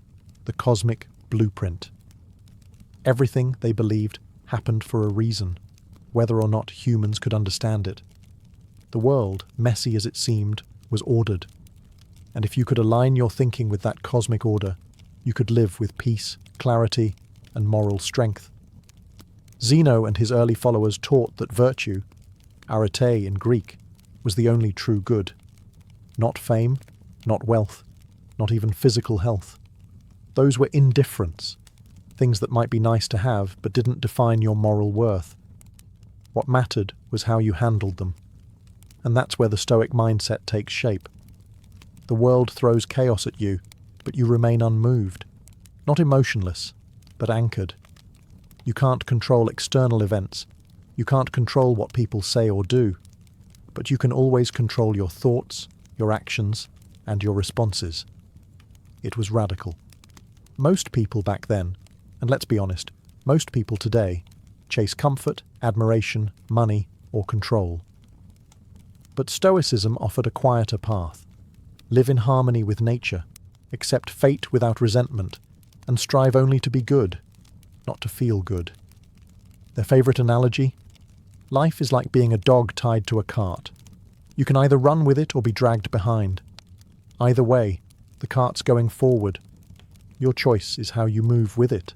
the cosmic blueprint. Everything, they believed, happened for a reason, whether or not humans could understand it. The world, messy as it seemed, was ordered, and if you could align your thinking with that cosmic order, you could live with peace, clarity, and moral strength. Zeno and his early followers taught that virtue, arete in Greek, was the only true good. Not fame, not wealth, not even physical health. Those were indifferents, things that might be nice to have but didn't define your moral worth. What mattered was how you handled them. And that's where the Stoic mindset takes shape. The world throws chaos at you, but you remain unmoved. Not emotionless, but anchored. You can't control external events. You can't control what people say or do. But you can always control your thoughts, your actions, and your responses. It was radical. Most people back then, and let's be honest, most people today, chase comfort, admiration, money, or control. But Stoicism offered a quieter path. Live in harmony with nature, accept fate without resentment, and strive only to be good, not to feel good. Their favourite analogy? Life is like being a dog tied to a cart. You can either run with it or be dragged behind. Either way, the cart's going forward. Your choice is how you move with it.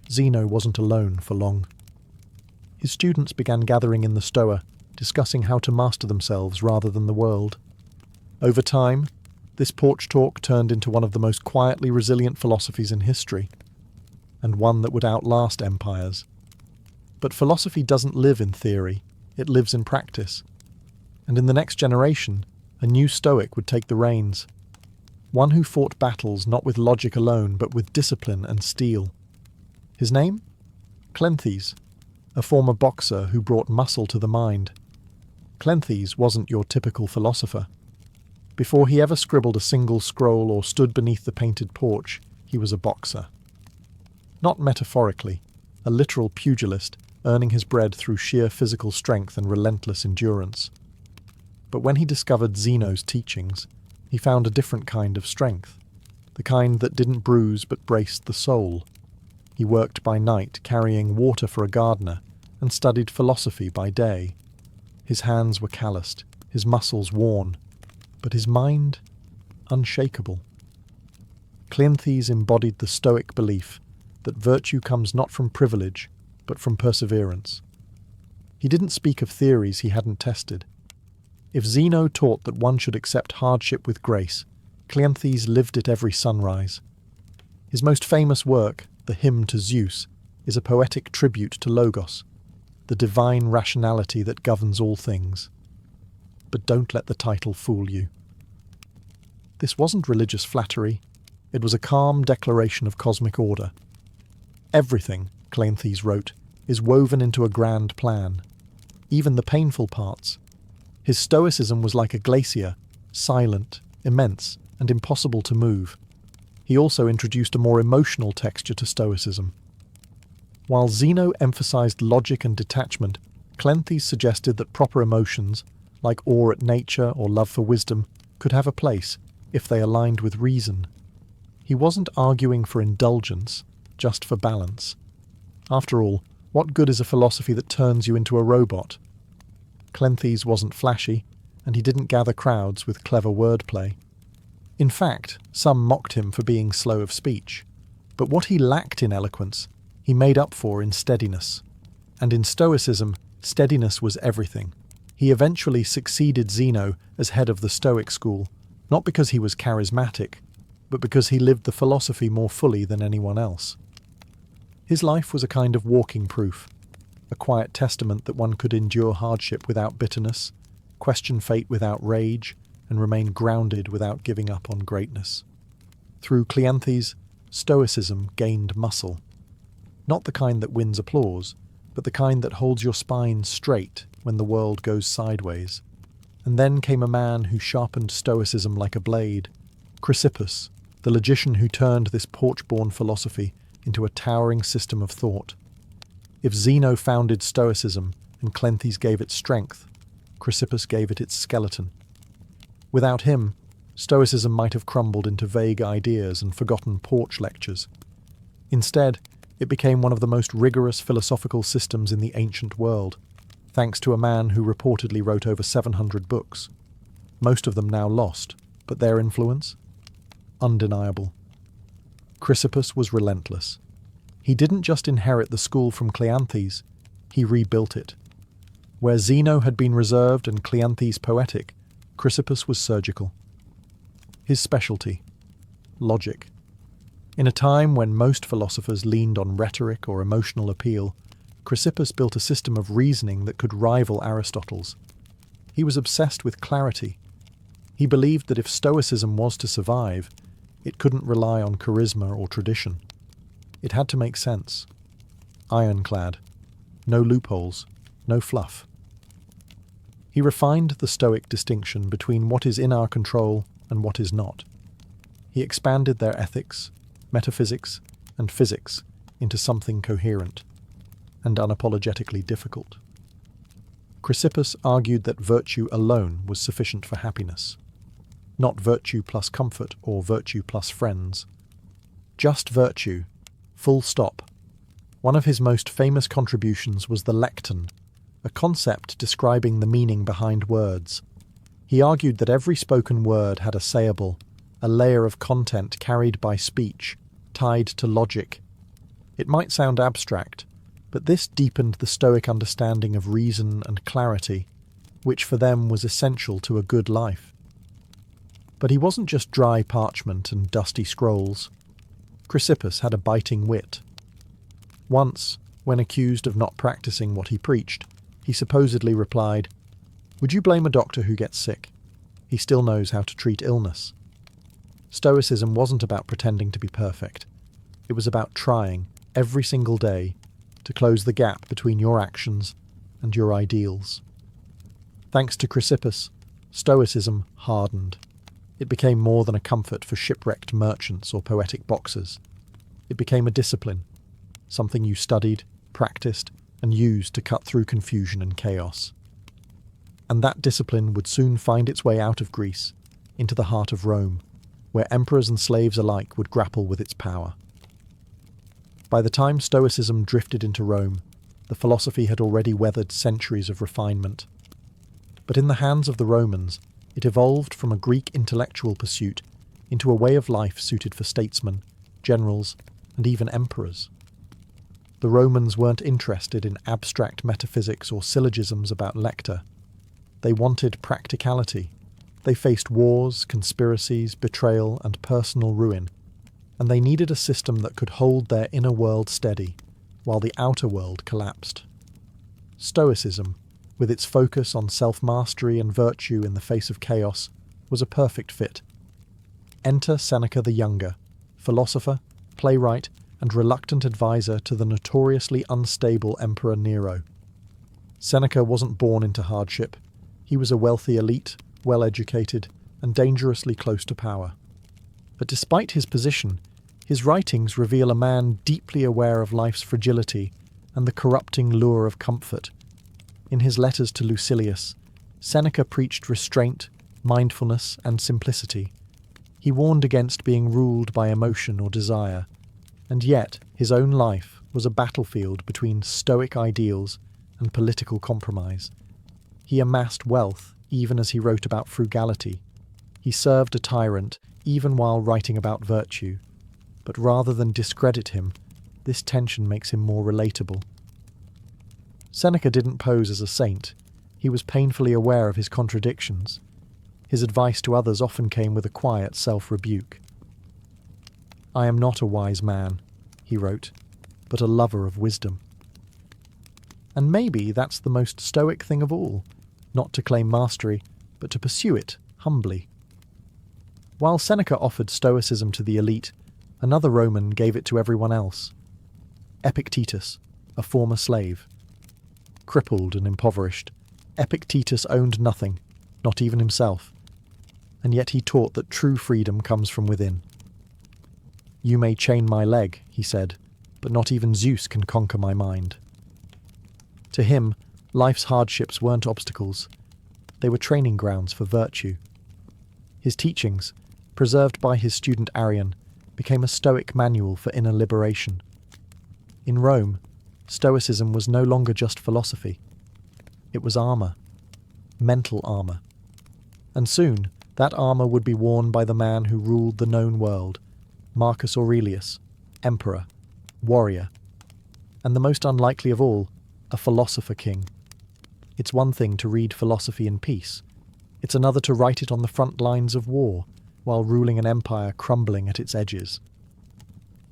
Zeno wasn't alone for long. His students began gathering in the Stoa, discussing how to master themselves rather than the world. Over time, this porch talk turned into one of the most quietly resilient philosophies in history, and one that would outlast empires. But philosophy doesn't live in theory, it lives in practice. And in the next generation, a new Stoic would take the reins. One who fought battles not with logic alone, but with discipline and steel. His name? Cleanthes, a former boxer who brought muscle to the mind. Cleanthes wasn't your typical philosopher. Before he ever scribbled a single scroll or stood beneath the painted porch, he was a boxer. Not metaphorically, a literal pugilist, earning his bread through sheer physical strength and relentless endurance. But when he discovered Zeno's teachings, he found a different kind of strength, the kind that didn't bruise but braced the soul. He worked by night, carrying water for a gardener, and studied philosophy by day. His hands were calloused, his muscles worn, but his mind unshakable. Cleanthes embodied the Stoic belief that virtue comes not from privilege, but from perseverance. He didn't speak of theories he hadn't tested. If Zeno taught that one should accept hardship with grace, Cleanthes lived it every sunrise. His most famous work, the Hymn to Zeus, is a poetic tribute to Logos, the divine rationality that governs all things. But don't let the title fool you. This wasn't religious flattery. It was a calm declaration of cosmic order. Everything, Cleanthes wrote, is woven into a grand plan, even the painful parts. His Stoicism was like a glacier, silent, immense, and impossible to move. He also introduced a more emotional texture to Stoicism. While Zeno emphasized logic and detachment, Cleanthes suggested that proper emotions, like awe at nature or love for wisdom, could have a place if they aligned with reason. He wasn't arguing for indulgence, just for balance. After all, what good is a philosophy that turns you into a robot? Cleanthes wasn't flashy, and he didn't gather crowds with clever wordplay. In fact, some mocked him for being slow of speech. But what he lacked in eloquence, he made up for in steadiness. And in Stoicism, steadiness was everything. He eventually succeeded Zeno as head of the Stoic school, not because he was charismatic, but because he lived the philosophy more fully than anyone else. His life was a kind of walking proof, a quiet testament that one could endure hardship without bitterness, question fate without rage, and remain grounded without giving up on greatness. Through Cleanthes, Stoicism gained muscle. Not the kind that wins applause, but the kind that holds your spine straight when the world goes sideways. And then came a man who sharpened Stoicism like a blade, Chrysippus, the logician who turned this porch-born philosophy into a towering system of thought. If Zeno founded Stoicism and Cleanthes gave it strength, Chrysippus gave it its skeleton. Without him, Stoicism might have crumbled into vague ideas and forgotten porch lectures. Instead, it became one of the most rigorous philosophical systems in the ancient world, thanks to a man who reportedly wrote over 700 books. Most of them now lost, but their influence? Undeniable. Chrysippus was relentless. He didn't just inherit the school from Cleanthes, he rebuilt it. Where Zeno had been reserved and Cleanthes poetic, Chrysippus was surgical. His specialty: logic. In a time when most philosophers leaned on rhetoric or emotional appeal, Chrysippus built a system of reasoning that could rival Aristotle's. He was obsessed with clarity. He believed that if Stoicism was to survive, it couldn't rely on charisma or tradition. It had to make sense. Ironclad. No loopholes. No fluff. He refined the Stoic distinction between what is in our control and what is not. He expanded their ethics, metaphysics, and physics into something coherent and unapologetically difficult. Chrysippus argued that virtue alone was sufficient for happiness, not virtue plus comfort or virtue plus friends. Just virtue, full stop. One of his most famous contributions was the lecton, a concept describing the meaning behind words. He argued that every spoken word had a sayable, a layer of content carried by speech, tied to logic. It might sound abstract, but this deepened the Stoic understanding of reason and clarity, which for them was essential to a good life. But he wasn't just dry parchment and dusty scrolls. Chrysippus had a biting wit. Once, when accused of not practicing what he preached, he supposedly replied, "Would you blame a doctor who gets sick? He still knows how to treat illness." Stoicism wasn't about pretending to be perfect. It was about trying, every single day, to close the gap between your actions and your ideals. Thanks to Chrysippus, Stoicism hardened. It became more than a comfort for shipwrecked merchants or poetic boxers. It became a discipline, something you studied, practiced, and used to cut through confusion and chaos. And that discipline would soon find its way out of Greece, into the heart of Rome, where emperors and slaves alike would grapple with its power. By the time Stoicism drifted into Rome, the philosophy had already weathered centuries of refinement. But in the hands of the Romans, it evolved from a Greek intellectual pursuit into a way of life suited for statesmen, generals, and even emperors. The Romans weren't interested in abstract metaphysics or syllogisms about lector. They wanted practicality. They faced wars, conspiracies, betrayal, and personal ruin, and they needed a system that could hold their inner world steady while the outer world collapsed. Stoicism, with its focus on self-mastery and virtue in the face of chaos, was a perfect fit. Enter Seneca the Younger, philosopher, playwright, and reluctant advisor to the notoriously unstable Emperor Nero. Seneca wasn't born into hardship. He was a wealthy elite, well-educated, and dangerously close to power. But despite his position, his writings reveal a man deeply aware of life's fragility and the corrupting lure of comfort. In his letters to Lucilius, Seneca preached restraint, mindfulness, and simplicity. He warned against being ruled by emotion or desire, and yet his own life was a battlefield between Stoic ideals and political compromise. He amassed wealth even as he wrote about frugality. He served a tyrant even while writing about virtue. But rather than discredit him, this tension makes him more relatable. Seneca didn't pose as a saint. He was painfully aware of his contradictions. His advice to others often came with a quiet self-rebuke. "I am not a wise man," he wrote, "but a lover of wisdom." And maybe that's the most Stoic thing of all, not to claim mastery, but to pursue it humbly. While Seneca offered Stoicism to the elite, another Roman gave it to everyone else. Epictetus, a former slave. Crippled and impoverished, Epictetus owned nothing, not even himself, and yet he taught that true freedom comes from within. "You may chain my leg," he said, "but not even Zeus can conquer my mind." To him, life's hardships weren't obstacles. They were training grounds for virtue. His teachings, preserved by his student Arrian, became a Stoic manual for inner liberation. In Rome, Stoicism was no longer just philosophy. It was armour, mental armour. And soon, that armour would be worn by the man who ruled the known world, Marcus Aurelius, emperor, warrior, and the most unlikely of all, a philosopher king. It's one thing to read philosophy in peace. It's another to write it on the front lines of war, while ruling an empire crumbling at its edges.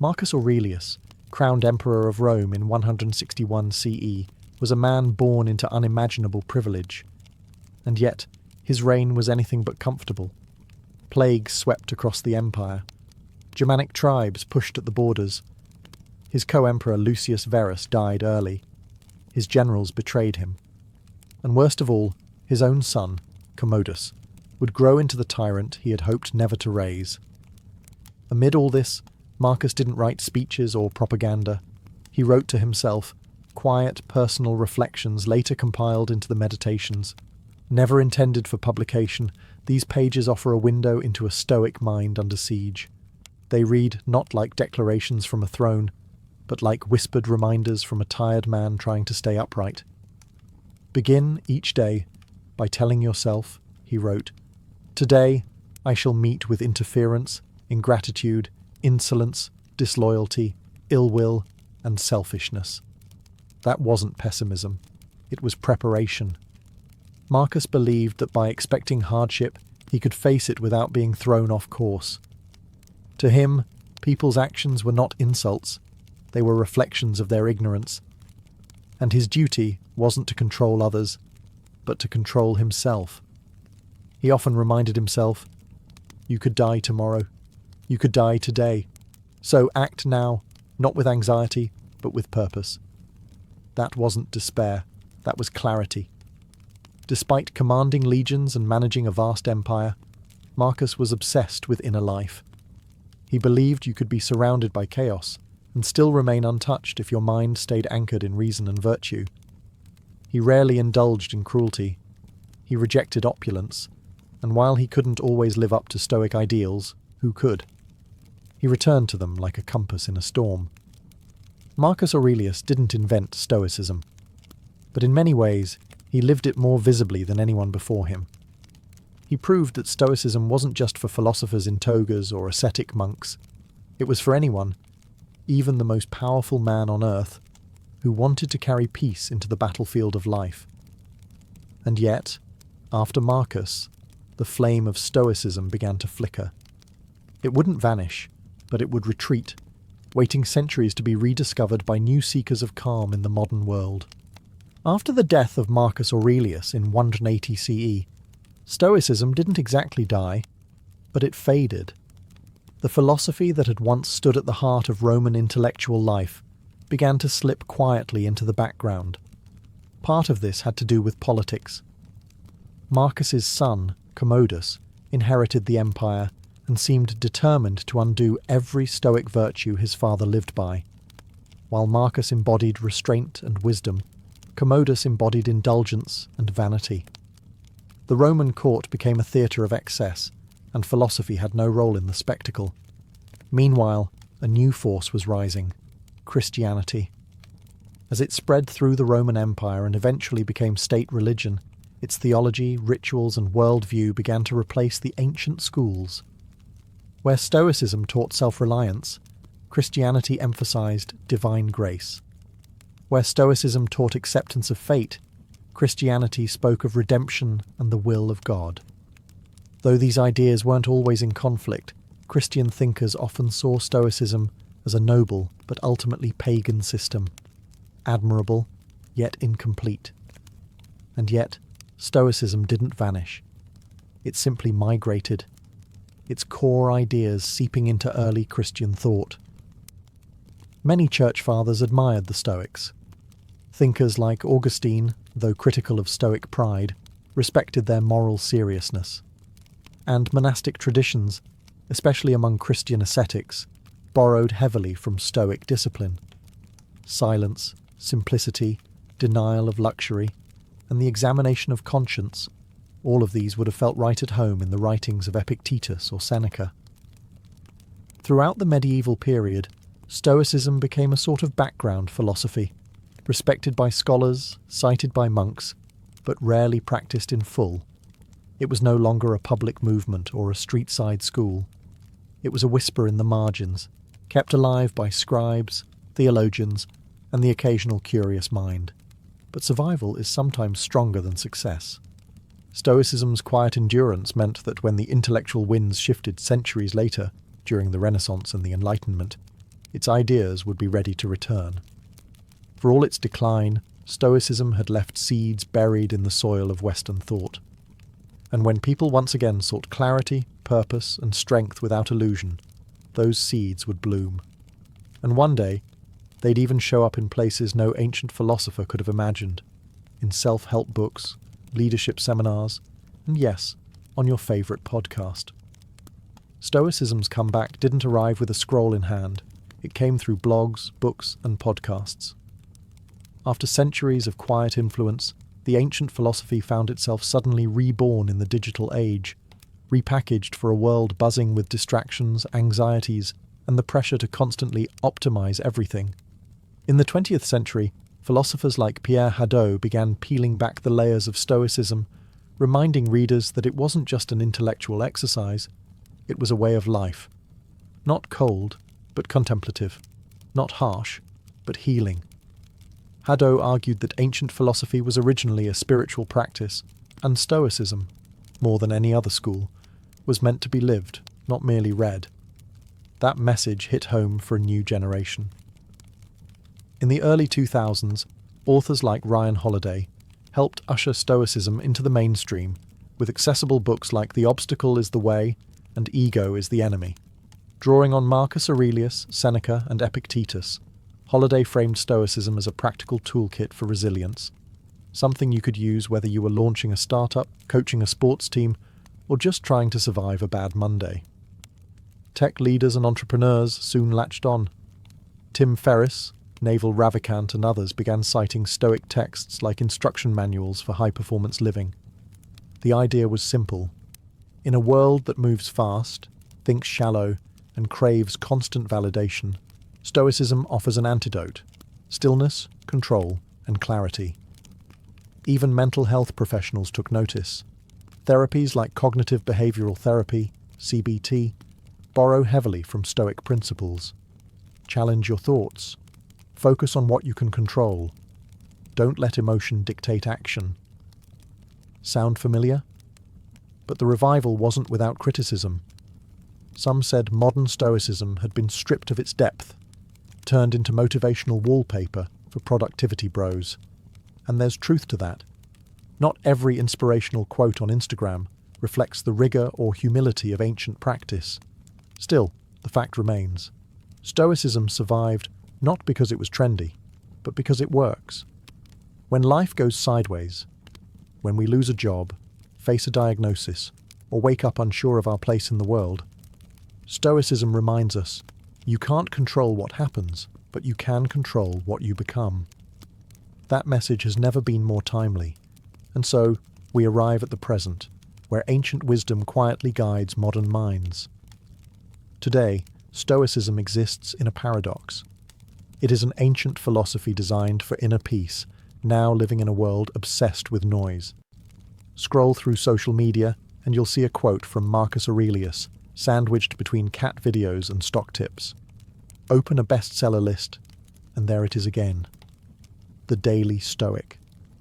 Marcus Aurelius, crowned emperor of Rome in 161 CE, was a man born into unimaginable privilege. And yet, His reign was anything but comfortable. Plagues swept across the empire. Germanic tribes pushed at the borders. His co-emperor Lucius Verus died early. His generals betrayed him. And worst of all, his own son, Commodus, would grow into the tyrant he had hoped never to raise. Amid all this, Marcus didn't write speeches or propaganda. He wrote to himself, quiet, personal reflections later compiled into the Meditations. Never intended for publication, these pages offer a window into a Stoic mind under siege. They read not like declarations from a throne, but like whispered reminders from a tired man trying to stay upright. Begin each day by telling yourself, he wrote, "Today I shall meet with interference, ingratitude, insolence, disloyalty, ill will, and selfishness." That wasn't pessimism. It was preparation. Marcus believed that by expecting hardship, he could face it without being thrown off course. To him, people's actions were not insults. They were reflections of their ignorance. And his duty wasn't to control others, but to control himself. He often reminded himself, "You could die tomorrow. You could die today. So act now, not with anxiety, but with purpose." That wasn't despair. That was clarity. Despite commanding legions and managing a vast empire, Marcus was obsessed with inner life. He believed you could be surrounded by chaos and still remain untouched if your mind stayed anchored in reason and virtue. He rarely indulged in cruelty. He rejected opulence, and while he couldn't always live up to Stoic ideals, who could? He returned to them like a compass in a storm. Marcus Aurelius didn't invent Stoicism, but in many ways he lived it more visibly than anyone before him. He proved that Stoicism wasn't just for philosophers in togas or ascetic monks. It was for anyone, even the most powerful man on earth, who wanted to carry peace into the battlefield of life. And yet, after Marcus, the flame of Stoicism began to flicker. It wouldn't vanish, but it would retreat, waiting centuries to be rediscovered by new seekers of calm in the modern world. After the death of Marcus Aurelius in 180 CE, Stoicism didn't exactly die, but it faded. The philosophy that had once stood at the heart of Roman intellectual life began to slip quietly into the background. Part of this had to do with politics. Marcus's son, Commodus, inherited the empire and seemed determined to undo every Stoic virtue his father lived by. While Marcus embodied restraint and wisdom, Commodus embodied indulgence and vanity. The Roman court became a theatre of excess, and philosophy had no role in the spectacle. Meanwhile, a new force was rising: Christianity. As it spread through the Roman Empire and eventually became state religion, its theology, rituals, and worldview began to replace the ancient schools. Where Stoicism taught self-reliance, Christianity emphasized divine grace. Where Stoicism taught acceptance of fate, Christianity spoke of redemption and the will of God. Though these ideas weren't always in conflict, Christian thinkers often saw Stoicism as a noble but ultimately pagan system, admirable, yet incomplete. And yet, Stoicism didn't vanish. It simply migrated, its core ideas seeping into early Christian thought. Many church fathers admired the Stoics. Thinkers like Augustine, though critical of Stoic pride, respected their moral seriousness. And monastic traditions, especially among Christian ascetics, borrowed heavily from Stoic discipline. Silence, simplicity, denial of luxury, and the examination of conscience, all of these would have felt right at home in the writings of Epictetus or Seneca. Throughout the medieval period, Stoicism became a sort of background philosophy, respected by scholars, cited by monks, but rarely practiced in full. It was no longer a public movement or a street-side school. It was a whisper in the margins, kept alive by scribes, theologians, and the occasional curious mind. But survival is sometimes stronger than success. Stoicism's quiet endurance meant that when the intellectual winds shifted centuries later, during the Renaissance and the Enlightenment, its ideas would be ready to return. For all its decline, Stoicism had left seeds buried in the soil of Western thought. And when people once again sought clarity, purpose, and strength without illusion, those seeds would bloom. And one day, they'd even show up in places no ancient philosopher could have imagined, in self-help books, leadership seminars, and yes, on your favourite podcast. Stoicism's comeback didn't arrive with a scroll in hand. It came through blogs, books, and podcasts. After centuries of quiet influence, the ancient philosophy found itself suddenly reborn in the digital age, repackaged for a world buzzing with distractions, anxieties, and the pressure to constantly optimize everything. In the 20th century, philosophers like Pierre Hadot began peeling back the layers of Stoicism, reminding readers that it wasn't just an intellectual exercise, it was a way of life. Not cold, but contemplative. Not harsh, but healing. Hadot argued that ancient philosophy was originally a spiritual practice, and Stoicism, more than any other school, was meant to be lived, not merely read. That message hit home for a new generation. In the early 2000s, authors like Ryan Holiday helped usher Stoicism into the mainstream with accessible books like The Obstacle is the Way and Ego is the Enemy. Drawing on Marcus Aurelius, Seneca, and Epictetus, Holiday framed Stoicism as a practical toolkit for resilience, something you could use whether you were launching a startup, coaching a sports team, or just trying to survive a bad Monday. Tech leaders and entrepreneurs soon latched on. Tim Ferriss, Naval Ravikant, and others began citing Stoic texts like instruction manuals for high-performance living. The idea was simple. In a world that moves fast, thinks shallow, and craves constant validation, Stoicism offers an antidote: stillness, control, and clarity. Even mental health professionals took notice. Therapies like cognitive behavioral therapy, CBT, borrow heavily from Stoic principles. Challenge your thoughts. Focus on what you can control. Don't let emotion dictate action. Sound familiar? But the revival wasn't without criticism. Some said modern Stoicism had been stripped of its depth, turned into motivational wallpaper for productivity bros. And there's truth to that. Not every inspirational quote on Instagram reflects the rigour or humility of ancient practice. Still, the fact remains. Stoicism survived not because it was trendy, but because it works. When life goes sideways, when we lose a job, face a diagnosis, or wake up unsure of our place in the world, Stoicism reminds us, you can't control what happens, but you can control what you become. That message has never been more timely, and so we arrive at the present, where ancient wisdom quietly guides modern minds. Today, Stoicism exists in a paradox. It is an ancient philosophy designed for inner peace, now living in a world obsessed with noise. Scroll through social media and you'll see a quote from Marcus Aurelius, sandwiched between cat videos and stock tips. Open a bestseller list, and there it is again. The Daily Stoic,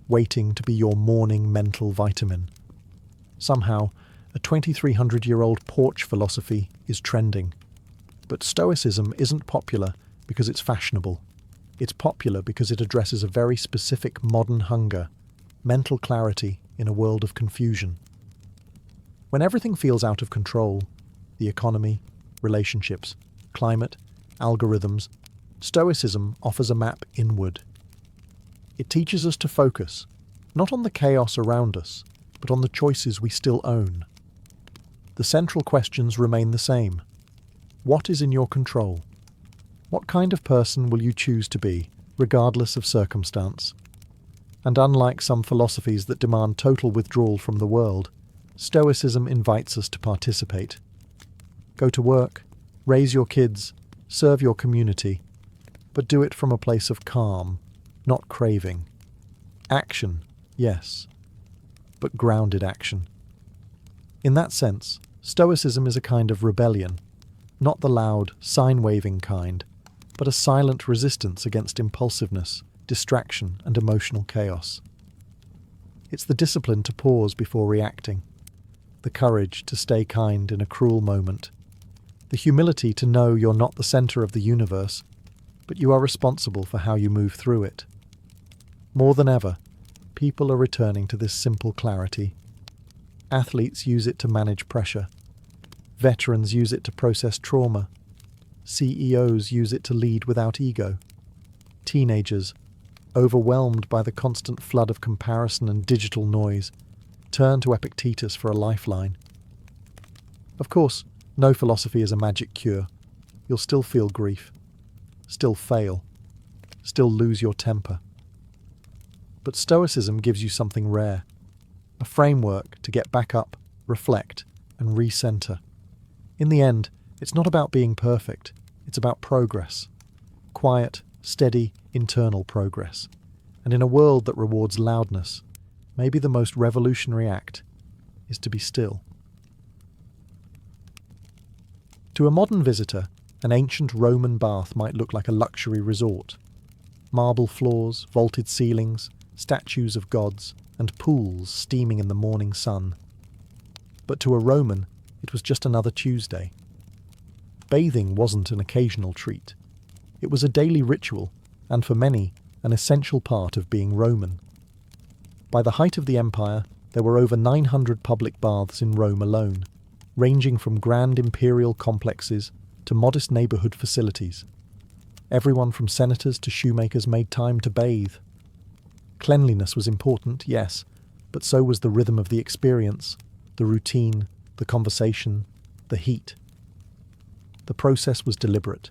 waiting to be your morning mental vitamin. Somehow, a 2,300-year-old porch philosophy is trending. But Stoicism isn't popular because it's fashionable. It's popular because it addresses a very specific modern hunger, mental clarity in a world of confusion. When everything feels out of control, the economy, relationships, climate, algorithms, Stoicism offers a map inward. It teaches us to focus, not on the chaos around us, but on the choices we still own. The central questions remain the same. What is in your control? What kind of person will you choose to be, regardless of circumstance? And unlike some philosophies that demand total withdrawal from the world, Stoicism invites us to participate. Go to work, raise your kids, serve your community, but do it from a place of calm, not craving. Action, yes, but grounded action. In that sense, Stoicism is a kind of rebellion, not the loud, sign-waving kind, but a silent resistance against impulsiveness, distraction, and emotional chaos. It's the discipline to pause before reacting, the courage to stay kind in a cruel moment, the humility to know you're not the center of the universe, but you are responsible for how you move through it. More than ever, people are returning to this simple clarity. Athletes use it to manage pressure. Veterans use it to process trauma. CEOs use it to lead without ego. Teenagers, overwhelmed by the constant flood of comparison and digital noise, turn to Epictetus for a lifeline. Of course, no philosophy is a magic cure. You'll still feel grief, still fail, still lose your temper. But Stoicism gives you something rare, a framework to get back up, reflect, and recenter. In the end, it's not about being perfect, it's about progress. Quiet, steady, internal progress. And in a world that rewards loudness, maybe the most revolutionary act is to be still. To a modern visitor, an ancient Roman bath might look like a luxury resort. Marble floors, vaulted ceilings, statues of gods, and pools steaming in the morning sun. But to a Roman, it was just another Tuesday. Bathing wasn't an occasional treat. It was a daily ritual, and for many, an essential part of being Roman. By the height of the empire, there were over 900 public baths in Rome alone, ranging from grand imperial complexes to modest neighbourhood facilities. Everyone from senators to shoemakers made time to bathe. Cleanliness was important, yes, but so was the rhythm of the experience, the routine, the conversation, the heat. The process was deliberate.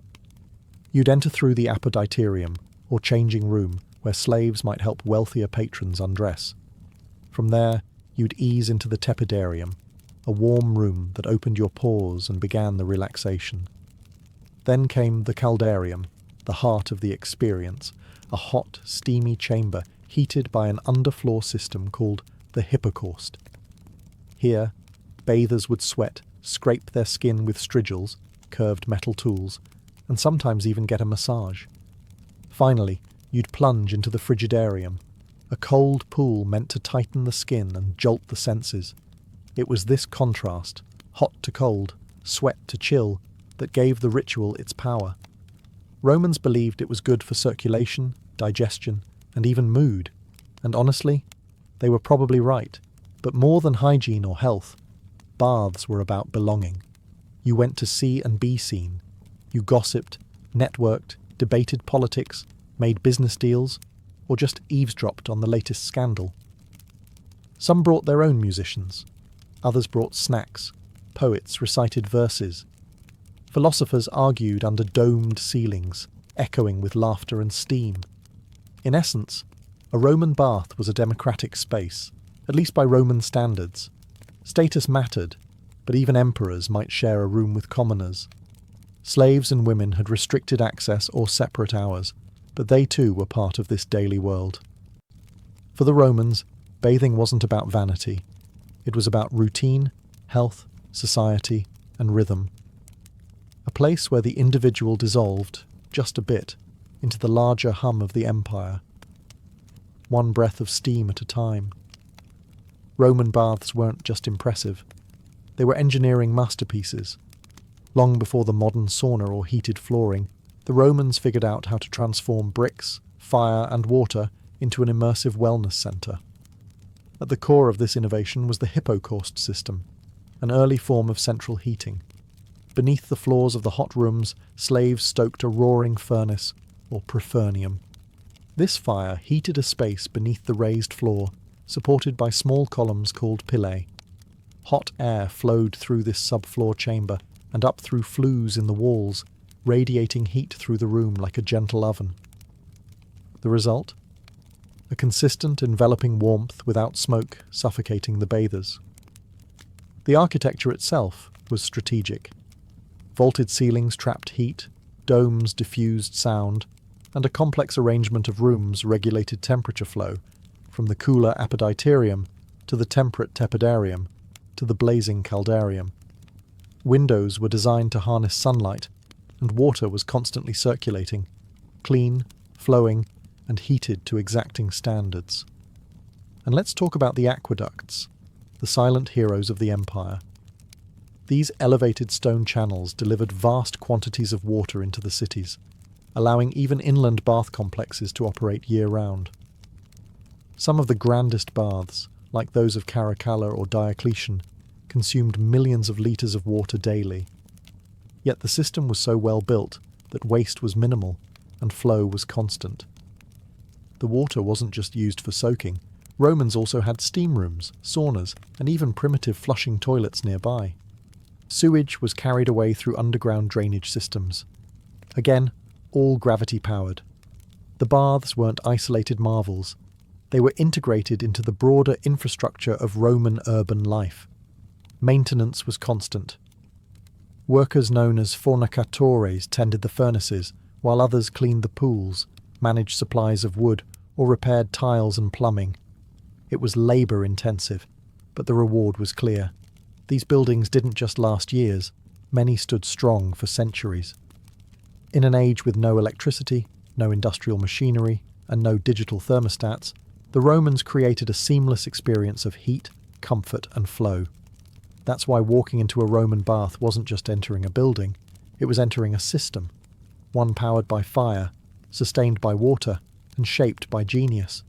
You'd enter through the apoditerium, or changing room, where slaves might help wealthier patrons undress. From there, you'd ease into the tepidarium, a warm room that opened your pores and began the relaxation. Then came the caldarium, the heart of the experience, a hot, steamy chamber heated by an underfloor system called the hypocaust. Here, bathers would sweat, scrape their skin with strigils, curved metal tools, and sometimes even get a massage. Finally, you'd plunge into the frigidarium, a cold pool meant to tighten the skin and jolt the senses. It was this contrast, hot to cold, sweat to chill, that gave the ritual its power. Romans believed it was good for circulation, digestion, and even mood. And honestly, they were probably right. But more than hygiene or health, baths were about belonging. You went to see and be seen. You gossiped, networked, debated politics, made business deals, or just eavesdropped on the latest scandal. Some brought their own musicians. Others brought snacks. Poets recited verses. Philosophers argued under domed ceilings, echoing with laughter and steam. In essence, a Roman bath was a democratic space, at least by Roman standards. Status mattered, but even emperors might share a room with commoners. Slaves and women had restricted access or separate hours, but they too were part of this daily world. For the Romans, bathing wasn't about vanity. It was about routine, health, society, and rhythm. A place where the individual dissolved, just a bit, into the larger hum of the empire. One breath of steam at a time. Roman baths weren't just impressive. They were engineering masterpieces. Long before the modern sauna or heated flooring, the Romans figured out how to transform bricks, fire, and water into an immersive wellness centre. At the core of this innovation was the hypocaust system, an early form of central heating. Beneath the floors of the hot rooms, slaves stoked a roaring furnace, or prefernium. This fire heated a space beneath the raised floor, supported by small columns called pillae. Hot air flowed through this subfloor chamber and up through flues in the walls, radiating heat through the room like a gentle oven. The result? A consistent, enveloping warmth without smoke suffocating the bathers. The architecture itself was strategic. Vaulted ceilings trapped heat, domes diffused sound, and a complex arrangement of rooms regulated temperature flow, from the cooler apoditerium to the temperate tepidarium to the blazing caldarium. Windows were designed to harness sunlight, and water was constantly circulating, clean, flowing, and heated to exacting standards. And let's talk about the aqueducts, the silent heroes of the empire. These elevated stone channels delivered vast quantities of water into the cities, allowing even inland bath complexes to operate year-round. Some of the grandest baths, like those of Caracalla or Diocletian, consumed millions of litres of water daily. Yet the system was so well built that waste was minimal and flow was constant. The water wasn't just used for soaking. Romans also had steam rooms, saunas, and even primitive flushing toilets nearby. Sewage was carried away through underground drainage systems. Again, all gravity-powered. The baths weren't isolated marvels. They were integrated into the broader infrastructure of Roman urban life. Maintenance was constant. Workers known as fornicatores tended the furnaces, while others cleaned the pools, managed supplies of wood, or repaired tiles and plumbing. It was labour-intensive, but the reward was clear. These buildings didn't just last years, many stood strong for centuries. In an age with no electricity, no industrial machinery, and no digital thermostats, the Romans created a seamless experience of heat, comfort, and flow. That's why walking into a Roman bath wasn't just entering a building, it was entering a system, one powered by fire, sustained by water, and shaped by genius.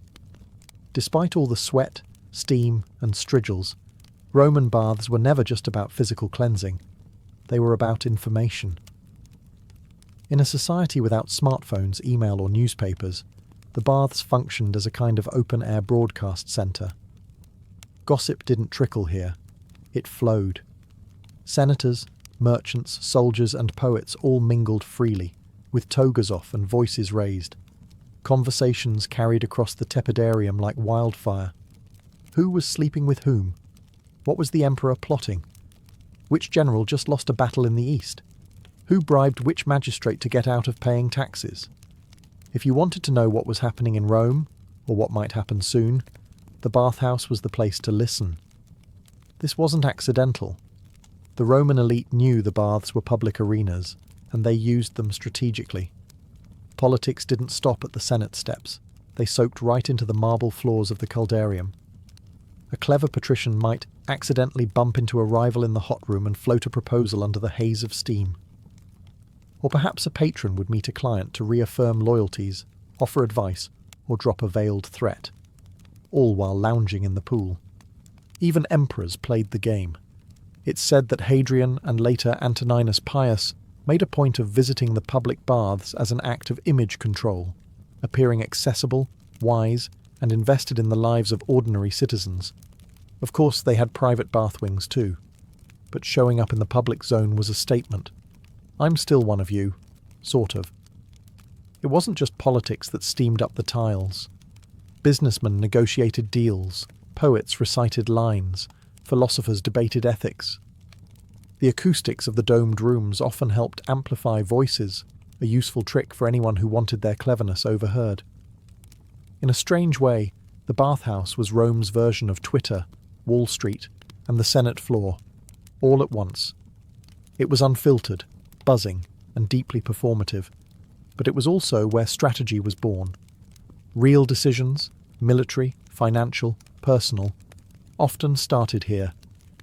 Despite all the sweat, steam, and strigils, Roman baths were never just about physical cleansing. They were about information. In a society without smartphones, email, or newspapers, the baths functioned as a kind of open-air broadcast centre. Gossip didn't trickle here. It flowed. Senators, merchants, soldiers, and poets all mingled freely, with togas off and voices raised. Conversations carried across the tepidarium like wildfire. Who was sleeping with whom? What was the emperor plotting? Which general just lost a battle in the east? Who bribed which magistrate to get out of paying taxes? If you wanted to know what was happening in Rome, or what might happen soon, the bathhouse was the place to listen. This wasn't accidental. The Roman elite knew the baths were public arenas, and they used them strategically. Politics didn't stop at the Senate steps. They soaked right into the marble floors of the caldarium. A clever patrician might accidentally bump into a rival in the hot room and float a proposal under the haze of steam. Or perhaps a patron would meet a client to reaffirm loyalties, offer advice, or drop a veiled threat, all while lounging in the pool. Even emperors played the game. It's said that Hadrian and later Antoninus Pius made a point of visiting the public baths as an act of image control, appearing accessible, wise, and invested in the lives of ordinary citizens. Of course, they had private bath wings too, but showing up in the public zone was a statement. I'm still one of you, sort of. It wasn't just politics that steamed up the tiles. Businessmen negotiated deals, poets recited lines, philosophers debated ethics. The acoustics of the domed rooms often helped amplify voices, a useful trick for anyone who wanted their cleverness overheard. In a strange way, the bathhouse was Rome's version of Twitter, Wall Street, and the Senate floor, all at once. It was unfiltered, buzzing, and deeply performative, but it was also where strategy was born. Real decisions, military, financial, personal, often started here,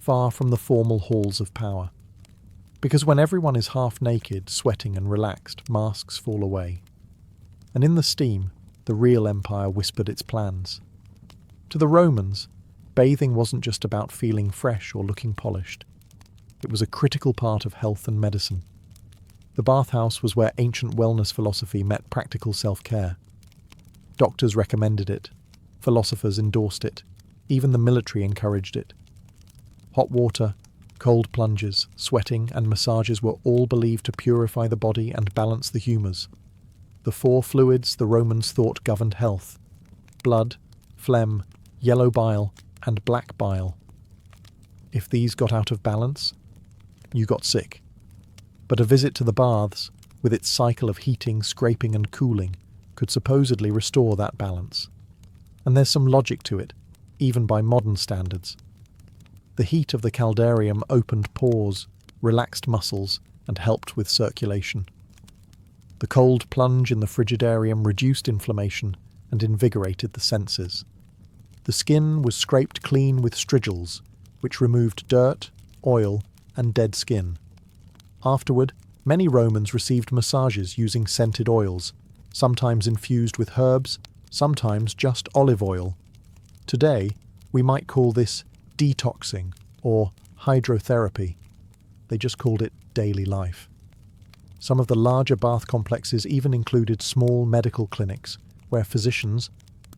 far from the formal halls of power. Because when everyone is half naked, sweating and relaxed, masks fall away. And in the steam, the real empire whispered its plans. To the Romans, bathing wasn't just about feeling fresh or looking polished. It was a critical part of health and medicine. The bathhouse was where ancient wellness philosophy met practical self-care. Doctors recommended it. Philosophers endorsed it. Even the military encouraged it. Hot water, cold plunges, sweating, and massages were all believed to purify the body and balance the humours. The four fluids the Romans thought governed health: blood, phlegm, yellow bile, and black bile. If these got out of balance, you got sick. But a visit to the baths, with its cycle of heating, scraping, and cooling, could supposedly restore that balance. And there's some logic to it, even by modern standards. The heat of the caldarium opened pores, relaxed muscles, and helped with circulation. The cold plunge in the frigidarium reduced inflammation and invigorated the senses. The skin was scraped clean with strigils, which removed dirt, oil, and dead skin. Afterward, many Romans received massages using scented oils, sometimes infused with herbs, sometimes just olive oil. Today, We might call this detoxing or hydrotherapy. They just called it daily life. Some of the larger bath complexes even included small medical clinics where physicians,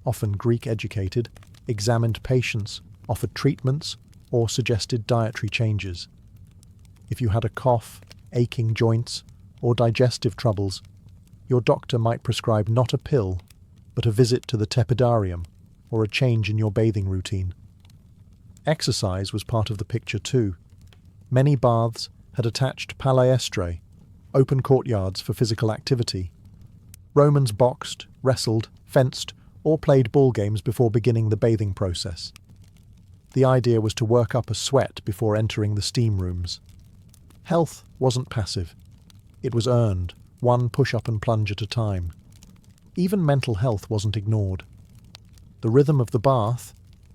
often Greek-educated, examined patients, offered treatments, or suggested dietary changes. If you had a cough, aching joints, or digestive troubles, your doctor might prescribe not a pill, but a visit to the tepidarium, or a change in your bathing routine. Exercise was part of the picture too. Many baths had attached palestra, open courtyards for physical activity. Romans boxed, wrestled, fenced, or played ball games before beginning the bathing process. The idea was to work up a sweat before entering the steam rooms. Health wasn't passive. It was earned, one push-up and plunge at a time. Even mental health wasn't ignored. The rhythm of the bath,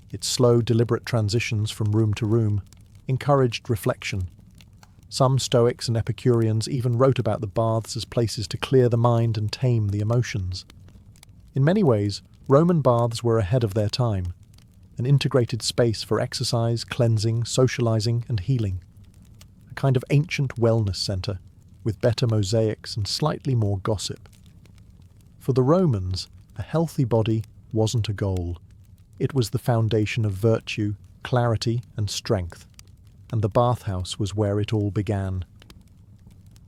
its slow, deliberate transitions from room to room, encouraged reflection. Some Stoics and Epicureans even wrote about the baths as places to clear the mind and tame the emotions. In many ways, Roman baths were ahead of their time, an integrated space for exercise, cleansing, socializing, and healing. A kind of ancient wellness center, with better mosaics and slightly more gossip. For the Romans, a healthy body wasn't a goal. It was the foundation of virtue, clarity, and strength, and the bathhouse was where it all began.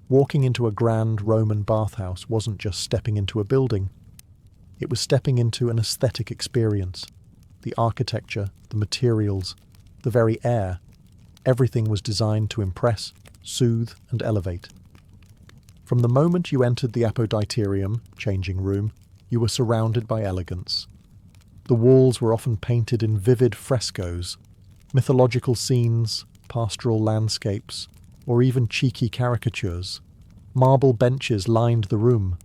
Walking into a grand Roman bathhouse wasn't just stepping into a building. It was stepping into an aesthetic experience. The architecture, the materials, the very air, everything was designed to impress, soothe, and elevate. From the moment you entered the apoditerium, changing room, you were surrounded by elegance. The walls were often painted in vivid frescoes, mythological scenes, pastoral landscapes, or even cheeky caricatures. Marble benches lined the room,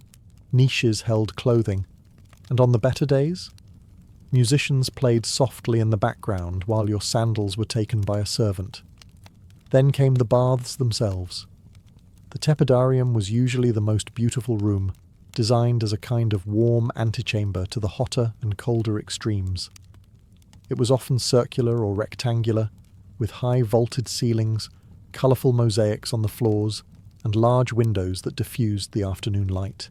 niches held clothing, and on the better days, musicians played softly in the background while your sandals were taken by a servant. Then came the baths themselves. The tepidarium was usually the most beautiful room, designed as a kind of warm antechamber to the hotter and colder extremes. It was often circular or rectangular, with high vaulted ceilings, colourful mosaics on the floors, and large windows that diffused the afternoon light.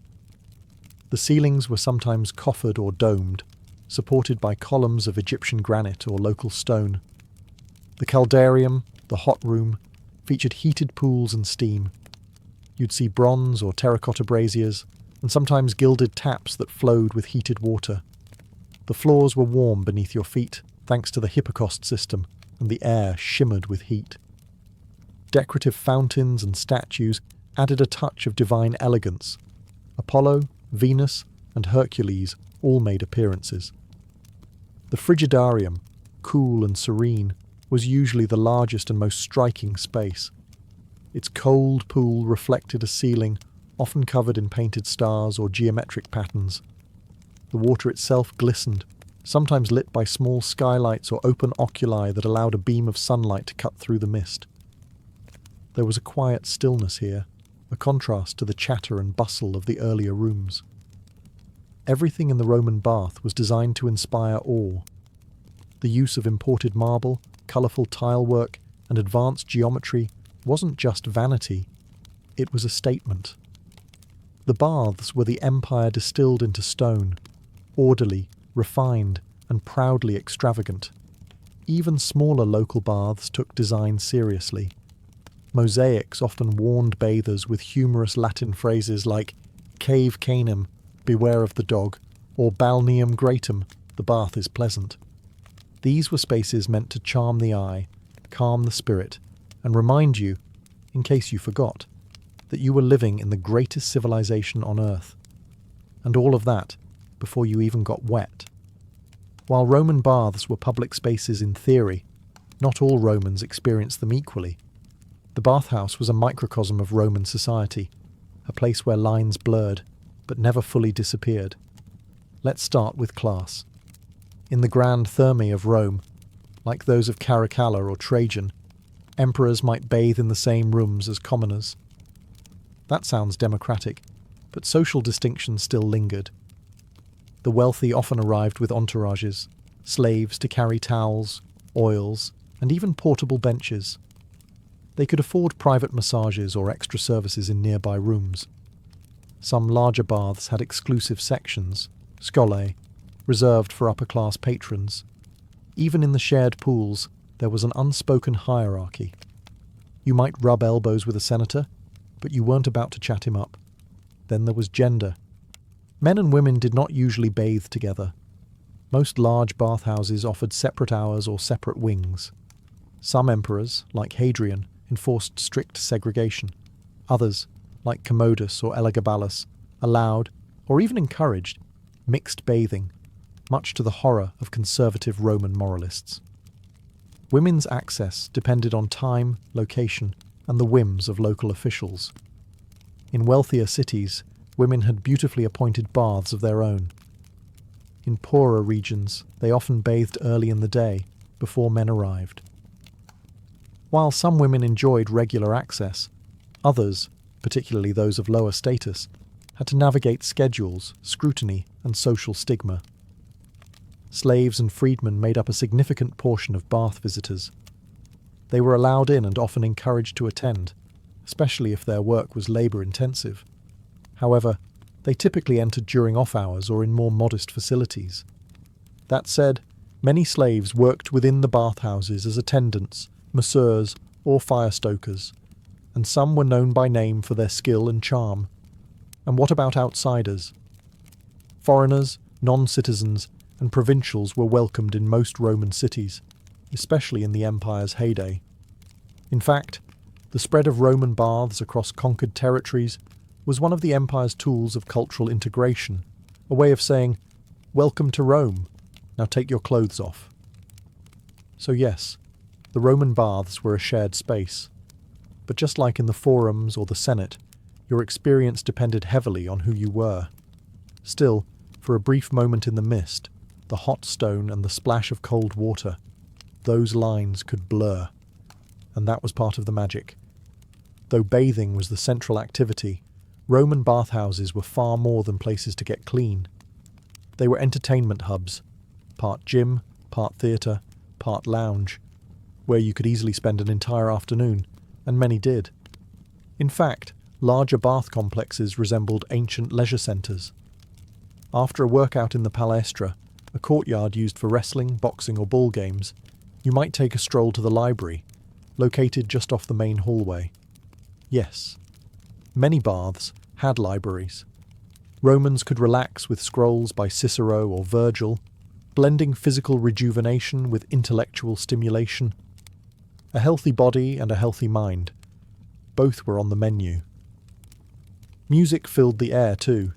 The ceilings were sometimes coffered or domed, supported by columns of Egyptian granite or local stone. The caldarium, the hot room, featured heated pools and steam. You'd see bronze or terracotta braziers, and sometimes gilded taps that flowed with heated water. The floors were warm beneath your feet, thanks to the hypocaust system, and the air shimmered with heat. Decorative fountains and statues added a touch of divine elegance. Apollo, Venus, and Hercules all made appearances. The frigidarium, cool and serene, was usually the largest and most striking space. Its cold pool reflected a ceiling often covered in painted stars or geometric patterns. The water itself glistened, sometimes lit by small skylights or open oculi that allowed a beam of sunlight to cut through the mist. There was a quiet stillness here, a contrast to the chatter and bustle of the earlier rooms. Everything in the Roman bath was designed to inspire awe. The use of imported marble, colourful tilework, and advanced geometry wasn't just vanity, it was a statement. The baths were the empire distilled into stone, orderly, refined, and proudly extravagant. Even smaller local baths took design seriously. Mosaics often warned bathers with humorous Latin phrases like cave canem, beware of the dog, or balneum gratum, the bath is pleasant. These were spaces meant to charm the eye, calm the spirit, and remind you, in case you forgot, that you were living in the greatest civilization on Earth. And all of that before you even got wet. While Roman baths were public spaces in theory, not all Romans experienced them equally. The bathhouse was a microcosm of Roman society, a place where lines blurred, but never fully disappeared. Let's start with class. In the grand thermae of Rome, like those of Caracalla or Trajan, emperors might bathe in the same rooms as commoners. That sounds democratic, but social distinctions still lingered. The wealthy often arrived with entourages, slaves to carry towels, oils, and even portable benches. They could afford private massages or extra services in nearby rooms. Some larger baths had exclusive sections, scolae, reserved for upper-class patrons. Even in the shared pools, there was an unspoken hierarchy. You might rub elbows with a senator, but you weren't about to chat him up. Then there was gender. Men and women did not usually bathe together. Most large bathhouses offered separate hours or separate wings. Some emperors, like Hadrian, enforced strict segregation. Others, like Commodus or Elagabalus, allowed, or even encouraged, mixed bathing, much to the horror of conservative Roman moralists. Women's access depended on time, location, and the whims of local officials. In wealthier cities, women had beautifully appointed baths of their own. In poorer regions, they often bathed early in the day, before men arrived. While some women enjoyed regular access, others, particularly those of lower status, had to navigate schedules, scrutiny, and social stigma. Slaves and freedmen made up a significant portion of bath visitors. They were allowed in and often encouraged to attend, especially if their work was labour-intensive. However, they typically entered during off-hours or in more modest facilities. That said, many slaves worked within the bathhouses as attendants, masseurs, or fire-stokers, and some were known by name for their skill and charm. And what about outsiders? Foreigners, non-citizens, and provincials were welcomed in most Roman cities, especially in the empire's heyday. In fact, the spread of Roman baths across conquered territories was one of the empire's tools of cultural integration, a way of saying, "Welcome to Rome, now take your clothes off." So yes, the Roman baths were a shared space. But just like in the forums or the Senate, your experience depended heavily on who you were. Still, for a brief moment in the mist, the hot stone and the splash of cold water, those lines could blur. And that was part of the magic. Though bathing was the central activity, Roman bathhouses were far more than places to get clean. They were entertainment hubs, part gym, part theatre, part lounge, where you could easily spend an entire afternoon, and many did. In fact, larger bath complexes resembled ancient leisure centres. After a workout in the palaestra, a courtyard used for wrestling, boxing or ball games, you might take a stroll to the library, located just off the main hallway. Yes, many baths had libraries. Romans could relax with scrolls by Cicero or Virgil, blending physical rejuvenation with intellectual stimulation. A healthy body and a healthy mind. Both were on the menu. Music filled the air too.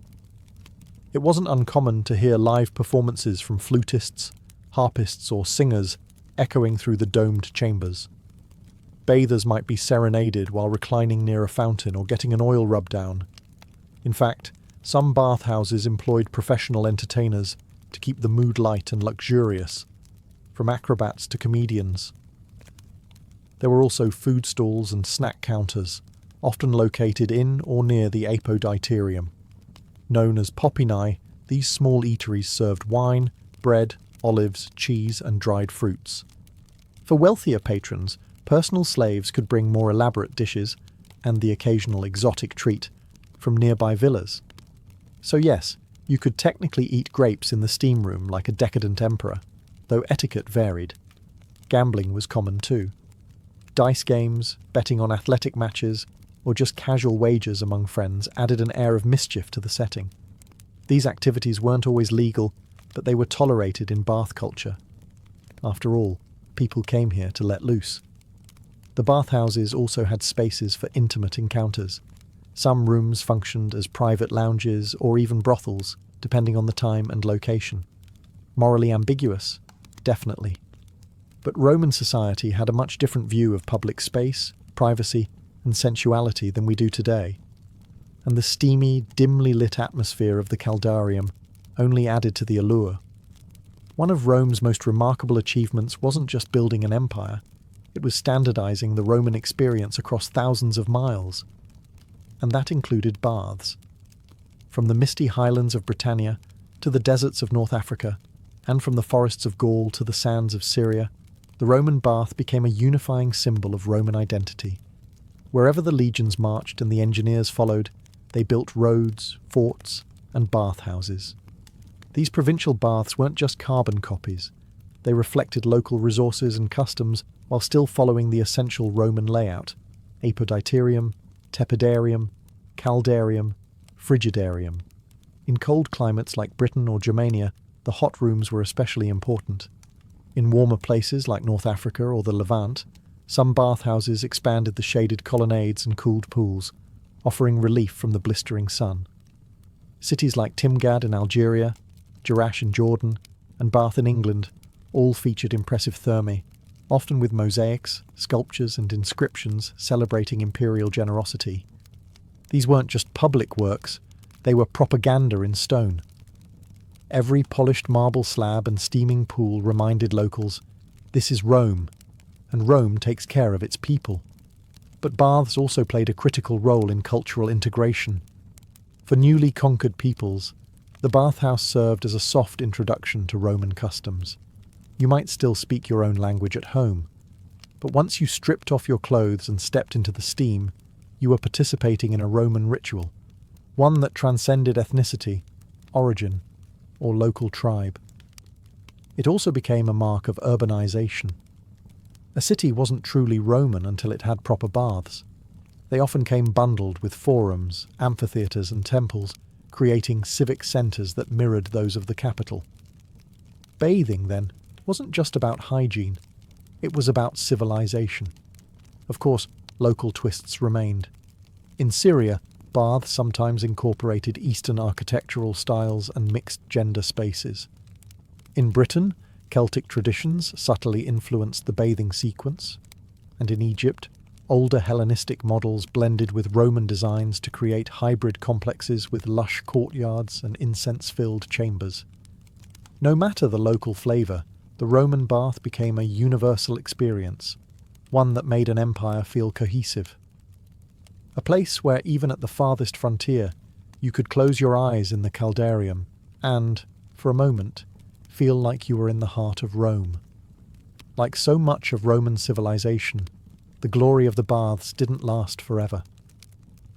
It wasn't uncommon to hear live performances from flutists, harpists or singers echoing through the domed chambers. Bathers might be serenaded while reclining near a fountain or getting an oil rub down. In fact, some bathhouses employed professional entertainers to keep the mood light and luxurious, from acrobats to comedians. There were also food stalls and snack counters, often located in or near the apoditerium. Known as popinae, these small eateries served wine, bread, olives, cheese, and dried fruits. For wealthier patrons, personal slaves could bring more elaborate dishes, and the occasional exotic treat, from nearby villas. So yes, you could technically eat grapes in the steam room like a decadent emperor, though etiquette varied. Gambling was common too. Dice games, betting on athletic matches, or just casual wagers among friends added an air of mischief to the setting. These activities weren't always legal, but they were tolerated in bath culture. After all, people came here to let loose. The bathhouses also had spaces for intimate encounters. Some rooms functioned as private lounges or even brothels, depending on the time and location. Morally ambiguous? Definitely. But Roman society had a much different view of public space, privacy, and sensuality than we do today. And the steamy, dimly lit atmosphere of the Caldarium only added to the allure. One of Rome's most remarkable achievements wasn't just building an empire, it was standardizing the Roman experience across thousands of miles. And that included baths. From the misty highlands of Britannia to the deserts of North Africa, And from the forests of Gaul to the sands of Syria, the Roman bath became a unifying symbol of Roman identity. Wherever the legions marched and the engineers followed, they built roads, forts, and bathhouses. These provincial baths weren't just carbon copies. They reflected local resources and customs while still following the essential Roman layout: apoditerium, tepidarium, caldarium, frigidarium. In cold climates like Britain or Germania, the hot rooms were especially important. In warmer places like North Africa or the Levant, some bathhouses expanded the shaded colonnades and cooled pools, offering relief from the blistering sun. Cities like Timgad in Algeria, Jerash in Jordan, and Bath in England all featured impressive thermae, often with mosaics, sculptures, and inscriptions celebrating imperial generosity. These weren't just public works, they were propaganda in stone. Every polished marble slab and steaming pool reminded locals, this is Rome, and Rome takes care of its people. But baths also played a critical role in cultural integration. For newly conquered peoples, the bathhouse served as a soft introduction to Roman customs. You might still speak your own language at home, but once you stripped off your clothes and stepped into the steam, you were participating in a Roman ritual, one that transcended ethnicity, origin, or local tribe. It also became a mark of urbanization. A city wasn't truly Roman until it had proper baths. They often came bundled with forums, amphitheatres, and temples, creating civic centres that mirrored those of the capital. Bathing, then, wasn't just about hygiene, it was about civilization. Of course, local twists remained. In Syria, baths sometimes incorporated Eastern architectural styles and mixed-gender spaces. In Britain, Celtic traditions subtly influenced the bathing sequence, and in Egypt, older Hellenistic models blended with Roman designs to create hybrid complexes with lush courtyards and incense-filled chambers. No matter the local flavour, the Roman bath became a universal experience, one that made an empire feel cohesive. A place where even at the farthest frontier, you could close your eyes in the caldarium and, for a moment, feel like you were in the heart of Rome. Like so much of Roman civilization, the glory of the baths didn't last forever.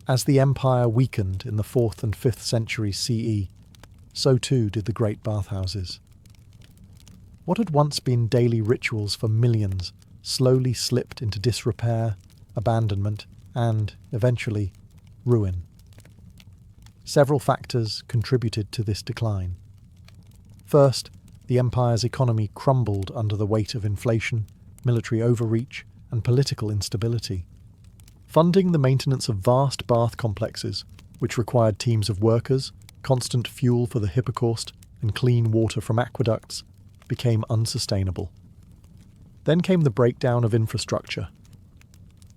As the empire weakened in the 4th and 5th centuries CE, so too did the great bathhouses. What had once been daily rituals for millions slowly slipped into disrepair, abandonment, and, eventually, ruin. Several factors contributed to this decline. First, the empire's economy crumbled under the weight of inflation, military overreach, and political instability. Funding the maintenance of vast bath complexes, which required teams of workers, constant fuel for the hypocaust, and clean water from aqueducts, became unsustainable. Then came the breakdown of infrastructure.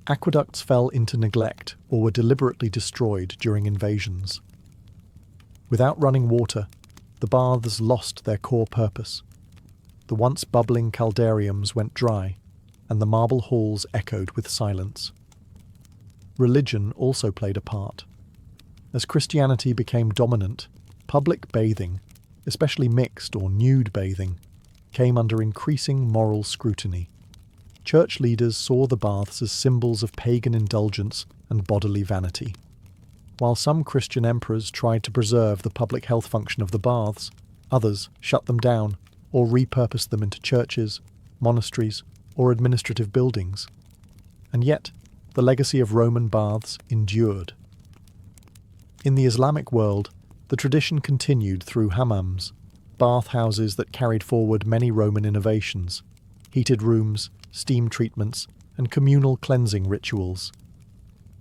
Aqueducts fell into neglect or were deliberately destroyed during invasions. Without running water, the baths lost their core purpose. The once bubbling caldariums went dry, and the marble halls echoed with silence. Religion also played a part. As Christianity became dominant, public bathing, especially mixed or nude bathing, came under increasing moral scrutiny. Church leaders saw the baths as symbols of pagan indulgence and bodily vanity. While some Christian emperors tried to preserve the public health function of the baths, others shut them down or repurposed them into churches, monasteries, or administrative buildings. And yet, the legacy of Roman baths endured. In the Islamic world, the tradition continued through hammams, bathhouses that carried forward many Roman innovations: heated rooms, steam treatments, and communal cleansing rituals.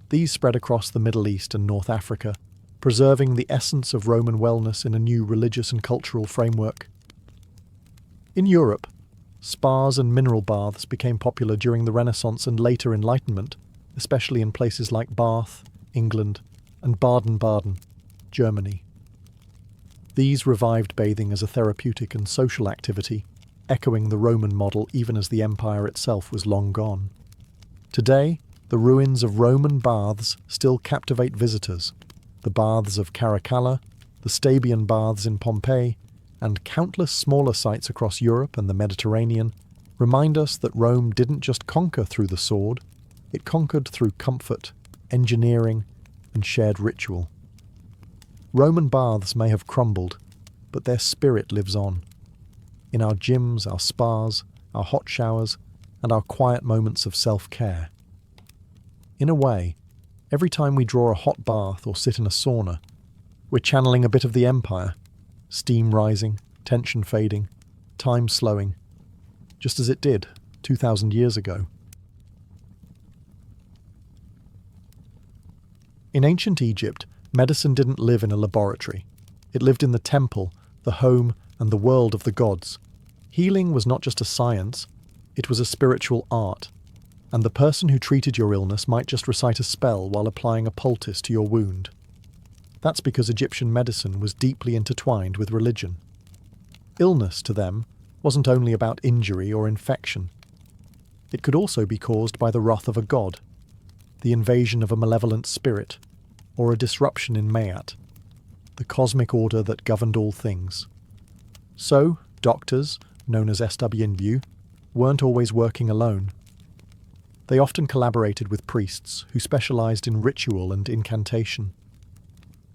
These spread across the Middle East and North Africa, preserving the essence of Roman wellness in a new religious and cultural framework. In Europe, spas and mineral baths became popular during the Renaissance and later Enlightenment, especially in places like Bath, England, and Baden-Baden, Germany. These revived bathing as a therapeutic and social activity, echoing the Roman model even as the empire itself was long gone. Today, the ruins of Roman baths still captivate visitors. The baths of Caracalla, the Stabian baths in Pompeii, and countless smaller sites across Europe and the Mediterranean remind us that Rome didn't just conquer through the sword, it conquered through comfort, engineering, and shared ritual. Roman baths may have crumbled, but their spirit lives on. In our gyms, our spas, our hot showers, and our quiet moments of self-care. In a way, every time we draw a hot bath or sit in a sauna, we're channeling a bit of the empire, steam rising, tension fading, time slowing, just as it did 2,000 years ago. In ancient Egypt, medicine didn't live in a laboratory. It lived in the temple, the home, and the world of the gods. Healing was not just a science, it was a spiritual art, and the person who treated your illness might just recite a spell while applying a poultice to your wound. That's because Egyptian medicine was deeply intertwined with religion. Illness, to them, wasn't only about injury or infection. It could also be caused by the wrath of a god, the invasion of a malevolent spirit, or a disruption in Mayat, the cosmic order that governed all things. So, doctors, known as SW, weren't always working alone. They often collaborated with priests who specialized in ritual and incantation.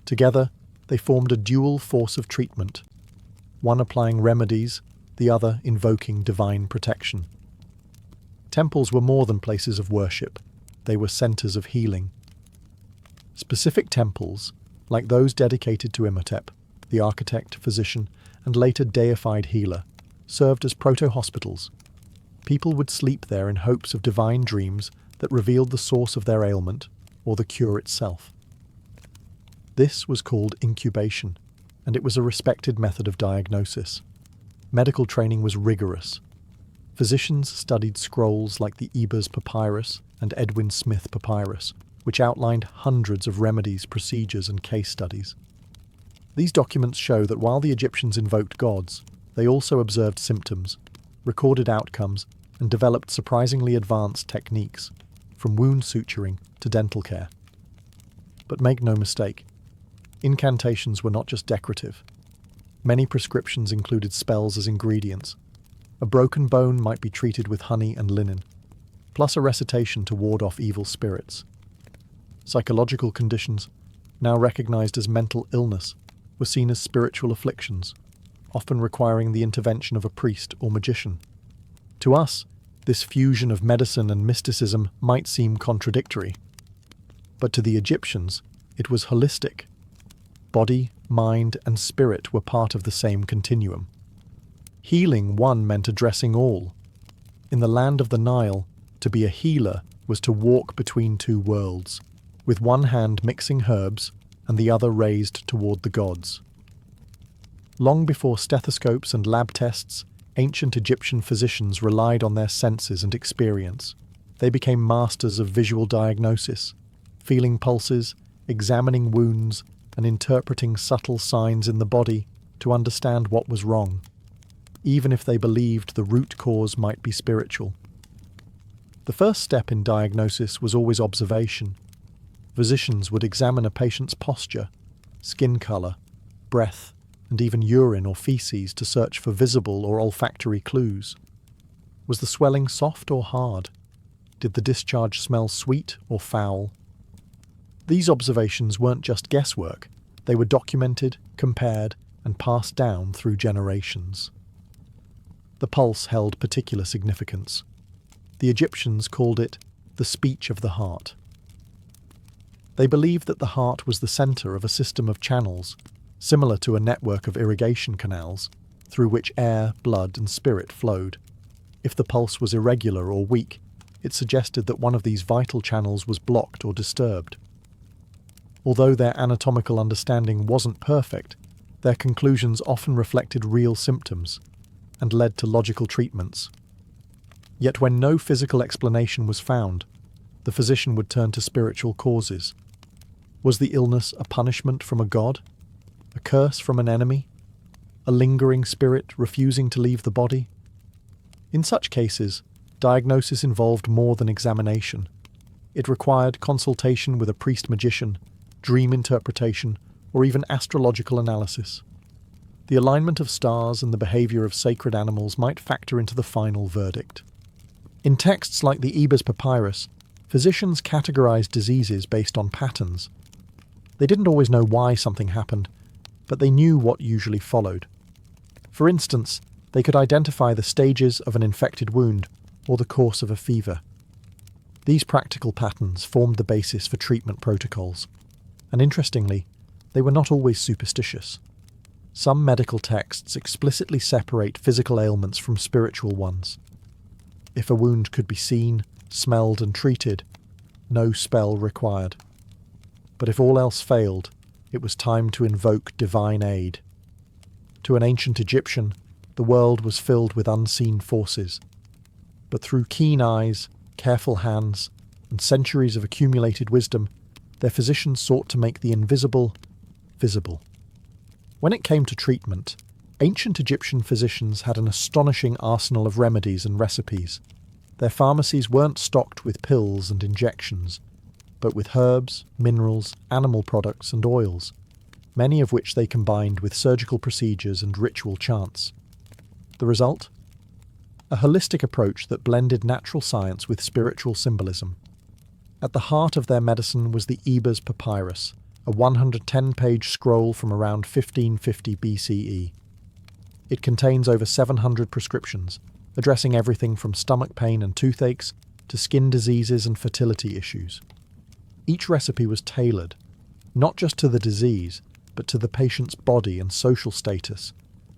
Together, they formed a dual force of treatment, one applying remedies, the other invoking divine protection. Temples were more than places of worship, they were centers of healing. Specific temples, like those dedicated to Imhotep, the architect, physician, and later deified healer, served as proto-hospitals. People would sleep there in hopes of divine dreams that revealed the source of their ailment or the cure itself. This was called incubation, and it was a respected method of diagnosis. Medical training was rigorous. Physicians studied scrolls like the Ebers Papyrus and Edwin Smith Papyrus, which outlined hundreds of remedies, procedures, and case studies. These documents show that while the Egyptians invoked gods, they also observed symptoms, recorded outcomes, and developed surprisingly advanced techniques, from wound suturing to dental care. But make no mistake, incantations were not just decorative. Many prescriptions included spells as ingredients. A broken bone might be treated with honey and linen, plus a recitation to ward off evil spirits. Psychological conditions, now recognized as mental illness, were seen as spiritual afflictions, often requiring the intervention of a priest or magician. To us, this fusion of medicine and mysticism might seem contradictory. But to the Egyptians, it was holistic. Body, mind, and spirit were part of the same continuum. Healing one meant addressing all. In the land of the Nile, to be a healer was to walk between two worlds, with one hand mixing herbs and the other raised toward the gods. Long before stethoscopes and lab tests, ancient Egyptian physicians relied on their senses and experience. They became masters of visual diagnosis, feeling pulses, examining wounds, and interpreting subtle signs in the body to understand what was wrong, even if they believed the root cause might be spiritual. The first step in diagnosis was always observation. Physicians would examine a patient's posture, skin color, breath, and even urine or feces to search for visible or olfactory clues. Was the swelling soft or hard? Did the discharge smell sweet or foul? These observations weren't just guesswork. They were documented, compared, and passed down through generations. The pulse held particular significance. The Egyptians called it the speech of the heart. They believed that the heart was the center of a system of channels, similar to a network of irrigation canals, through which air, blood, and spirit flowed. If the pulse was irregular or weak, it suggested that one of these vital channels was blocked or disturbed. Although their anatomical understanding wasn't perfect, their conclusions often reflected real symptoms and led to logical treatments. Yet when no physical explanation was found, the physician would turn to spiritual causes. Was the illness a punishment from a god? A curse from an enemy? A lingering spirit refusing to leave the body? In such cases, diagnosis involved more than examination. It required consultation with a priest-magician, dream interpretation, or even astrological analysis. The alignment of stars and the behavior of sacred animals might factor into the final verdict. In texts like the Ebers Papyrus, physicians categorized diseases based on patterns. They didn't always know why something happened, but they knew what usually followed. For instance, they could identify the stages of an infected wound or the course of a fever. These practical patterns formed the basis for treatment protocols, and interestingly, they were not always superstitious. Some medical texts explicitly separate physical ailments from spiritual ones. If a wound could be seen, smelled, and treated, no spell required. But if all else failed, it was time to invoke divine aid. To an ancient Egyptian, the world was filled with unseen forces. But through keen eyes, careful hands, and centuries of accumulated wisdom, their physicians sought to make the invisible visible. When it came to treatment, ancient Egyptian physicians had an astonishing arsenal of remedies and recipes. Their pharmacies weren't stocked with pills and injections, but with herbs, minerals, animal products, and oils, many of which they combined with surgical procedures and ritual chants. The result? A holistic approach that blended natural science with spiritual symbolism. At the heart of their medicine was the Ebers Papyrus, a 110-page scroll from around 1550 BCE. It contains over 700 prescriptions, addressing everything from stomach pain and toothaches to skin diseases and fertility issues. Each recipe was tailored, not just to the disease, but to the patient's body and social status,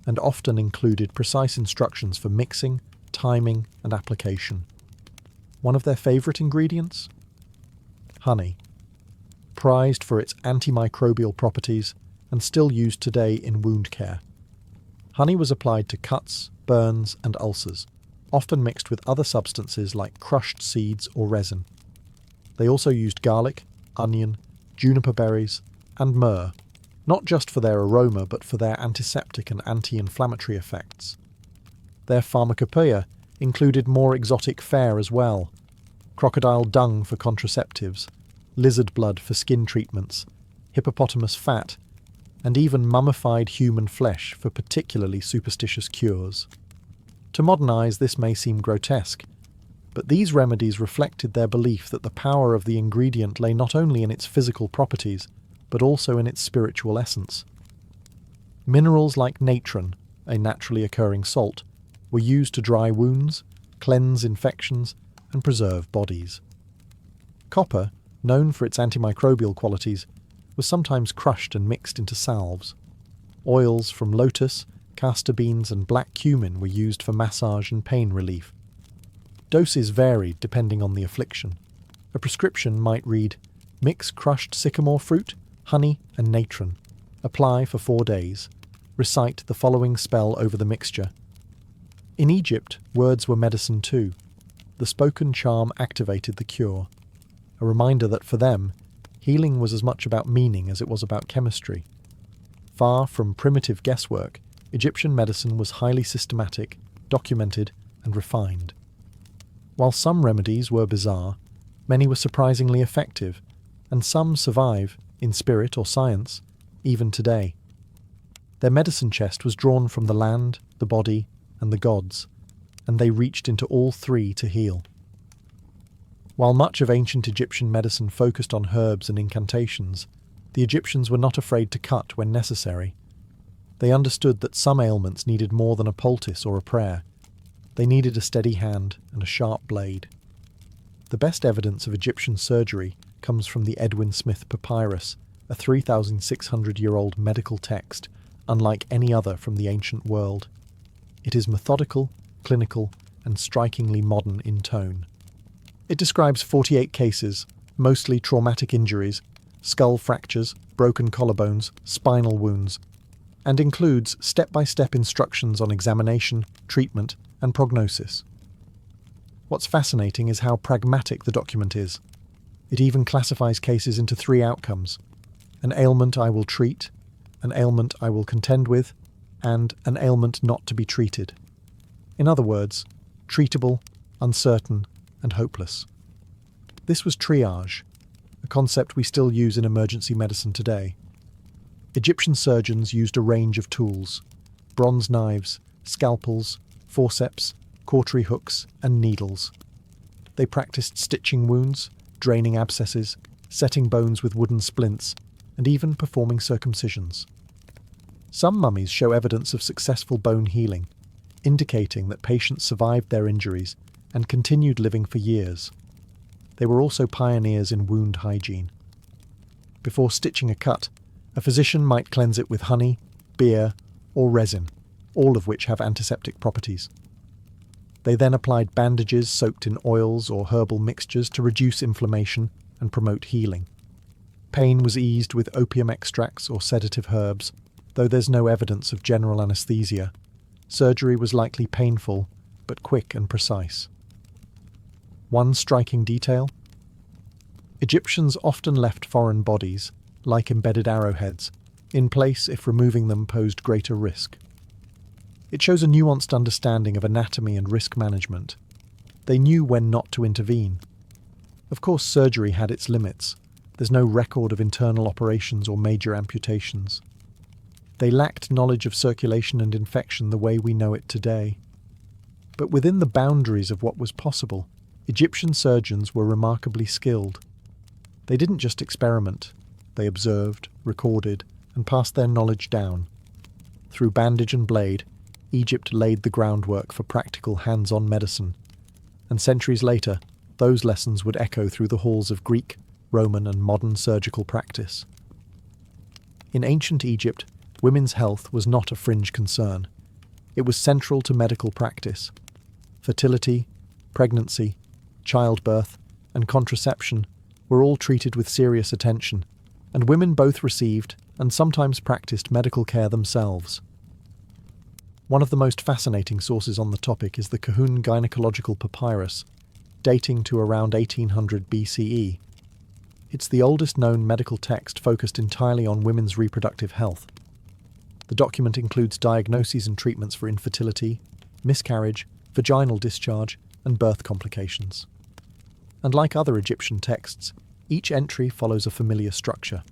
and often included precise instructions for mixing, timing, and application. One of their favourite ingredients? Honey. Prized for its antimicrobial properties and still used today in wound care. Honey was applied to cuts, burns, and ulcers, often mixed with other substances like crushed seeds or resin. They also used garlic, onion, juniper berries, and myrrh, not just for their aroma but for their antiseptic and anti-inflammatory effects. Their pharmacopoeia included more exotic fare as well: crocodile dung for contraceptives, lizard blood for skin treatments, hippopotamus fat, and even mummified human flesh for particularly superstitious cures. To modern eyes, this may seem grotesque, but these remedies reflected their belief that the power of the ingredient lay not only in its physical properties, but also in its spiritual essence. Minerals like natron, a naturally occurring salt, were used to dry wounds, cleanse infections, and preserve bodies. Copper, known for its antimicrobial qualities, was sometimes crushed and mixed into salves. Oils from lotus, castor beans, and black cumin were used for massage and pain relief. Doses varied depending on the affliction. A prescription might read, mix crushed sycamore fruit, honey, and natron. Apply for 4 days. Recite the following spell over the mixture. In Egypt, words were medicine too. The spoken charm activated the cure. A reminder that for them, healing was as much about meaning as it was about chemistry. Far from primitive guesswork, Egyptian medicine was highly systematic, documented, and refined. While some remedies were bizarre, many were surprisingly effective, and some survive, in spirit or science, even today. Their medicine chest was drawn from the land, the body, and the gods, and they reached into all three to heal. While much of ancient Egyptian medicine focused on herbs and incantations, the Egyptians were not afraid to cut when necessary. They understood that some ailments needed more than a poultice or a prayer. They needed a steady hand and a sharp blade. The best evidence of Egyptian surgery comes from the Edwin Smith Papyrus, a 3,600-year-old medical text, unlike any other from the ancient world. It is methodical, clinical, and strikingly modern in tone. It describes 48 cases, mostly traumatic injuries, skull fractures, broken collarbones, spinal wounds, and includes step-by-step instructions on examination, treatment, and prognosis. What's fascinating is how pragmatic the document is. It even classifies cases into 3 outcomes: an ailment I will treat, an ailment I will contend with, and an ailment not to be treated. In other words, treatable, uncertain, and hopeless. This was triage, a concept we still use in emergency medicine today. Egyptian surgeons used a range of tools: bronze knives, scalpels, forceps, cautery hooks, and needles. They practiced stitching wounds, draining abscesses, setting bones with wooden splints, and even performing circumcisions. Some mummies show evidence of successful bone healing, indicating that patients survived their injuries and continued living for years. They were also pioneers in wound hygiene. Before stitching a cut, a physician might cleanse it with honey, beer, or resin, all of which have antiseptic properties. They then applied bandages soaked in oils or herbal mixtures to reduce inflammation and promote healing. Pain was eased with opium extracts or sedative herbs, though there's no evidence of general anesthesia. Surgery was likely painful, but quick and precise. One striking detail: Egyptians often left foreign bodies, like embedded arrowheads, in place if removing them posed greater risk. It shows a nuanced understanding of anatomy and risk management. They knew when not to intervene. Of course, surgery had its limits. There's no record of internal operations or major amputations. They lacked knowledge of circulation and infection the way we know it today. But within the boundaries of what was possible, Egyptian surgeons were remarkably skilled. They didn't just experiment. They observed, recorded, and passed their knowledge down. Through bandage and blade, Egypt laid the groundwork for practical hands-on medicine, and centuries later, those lessons would echo through the halls of Greek, Roman, and modern surgical practice. In ancient Egypt, women's health was not a fringe concern. It was central to medical practice. Fertility, pregnancy, childbirth, and contraception were all treated with serious attention, and women both received and sometimes practiced medical care themselves. One of the most fascinating sources on the topic is the Kahun Gynecological Papyrus, dating to around 1800 BCE. It's the oldest known medical text focused entirely on women's reproductive health. The document includes diagnoses and treatments for infertility, miscarriage, vaginal discharge, and birth complications. And like other Egyptian texts, each entry follows a familiar structure: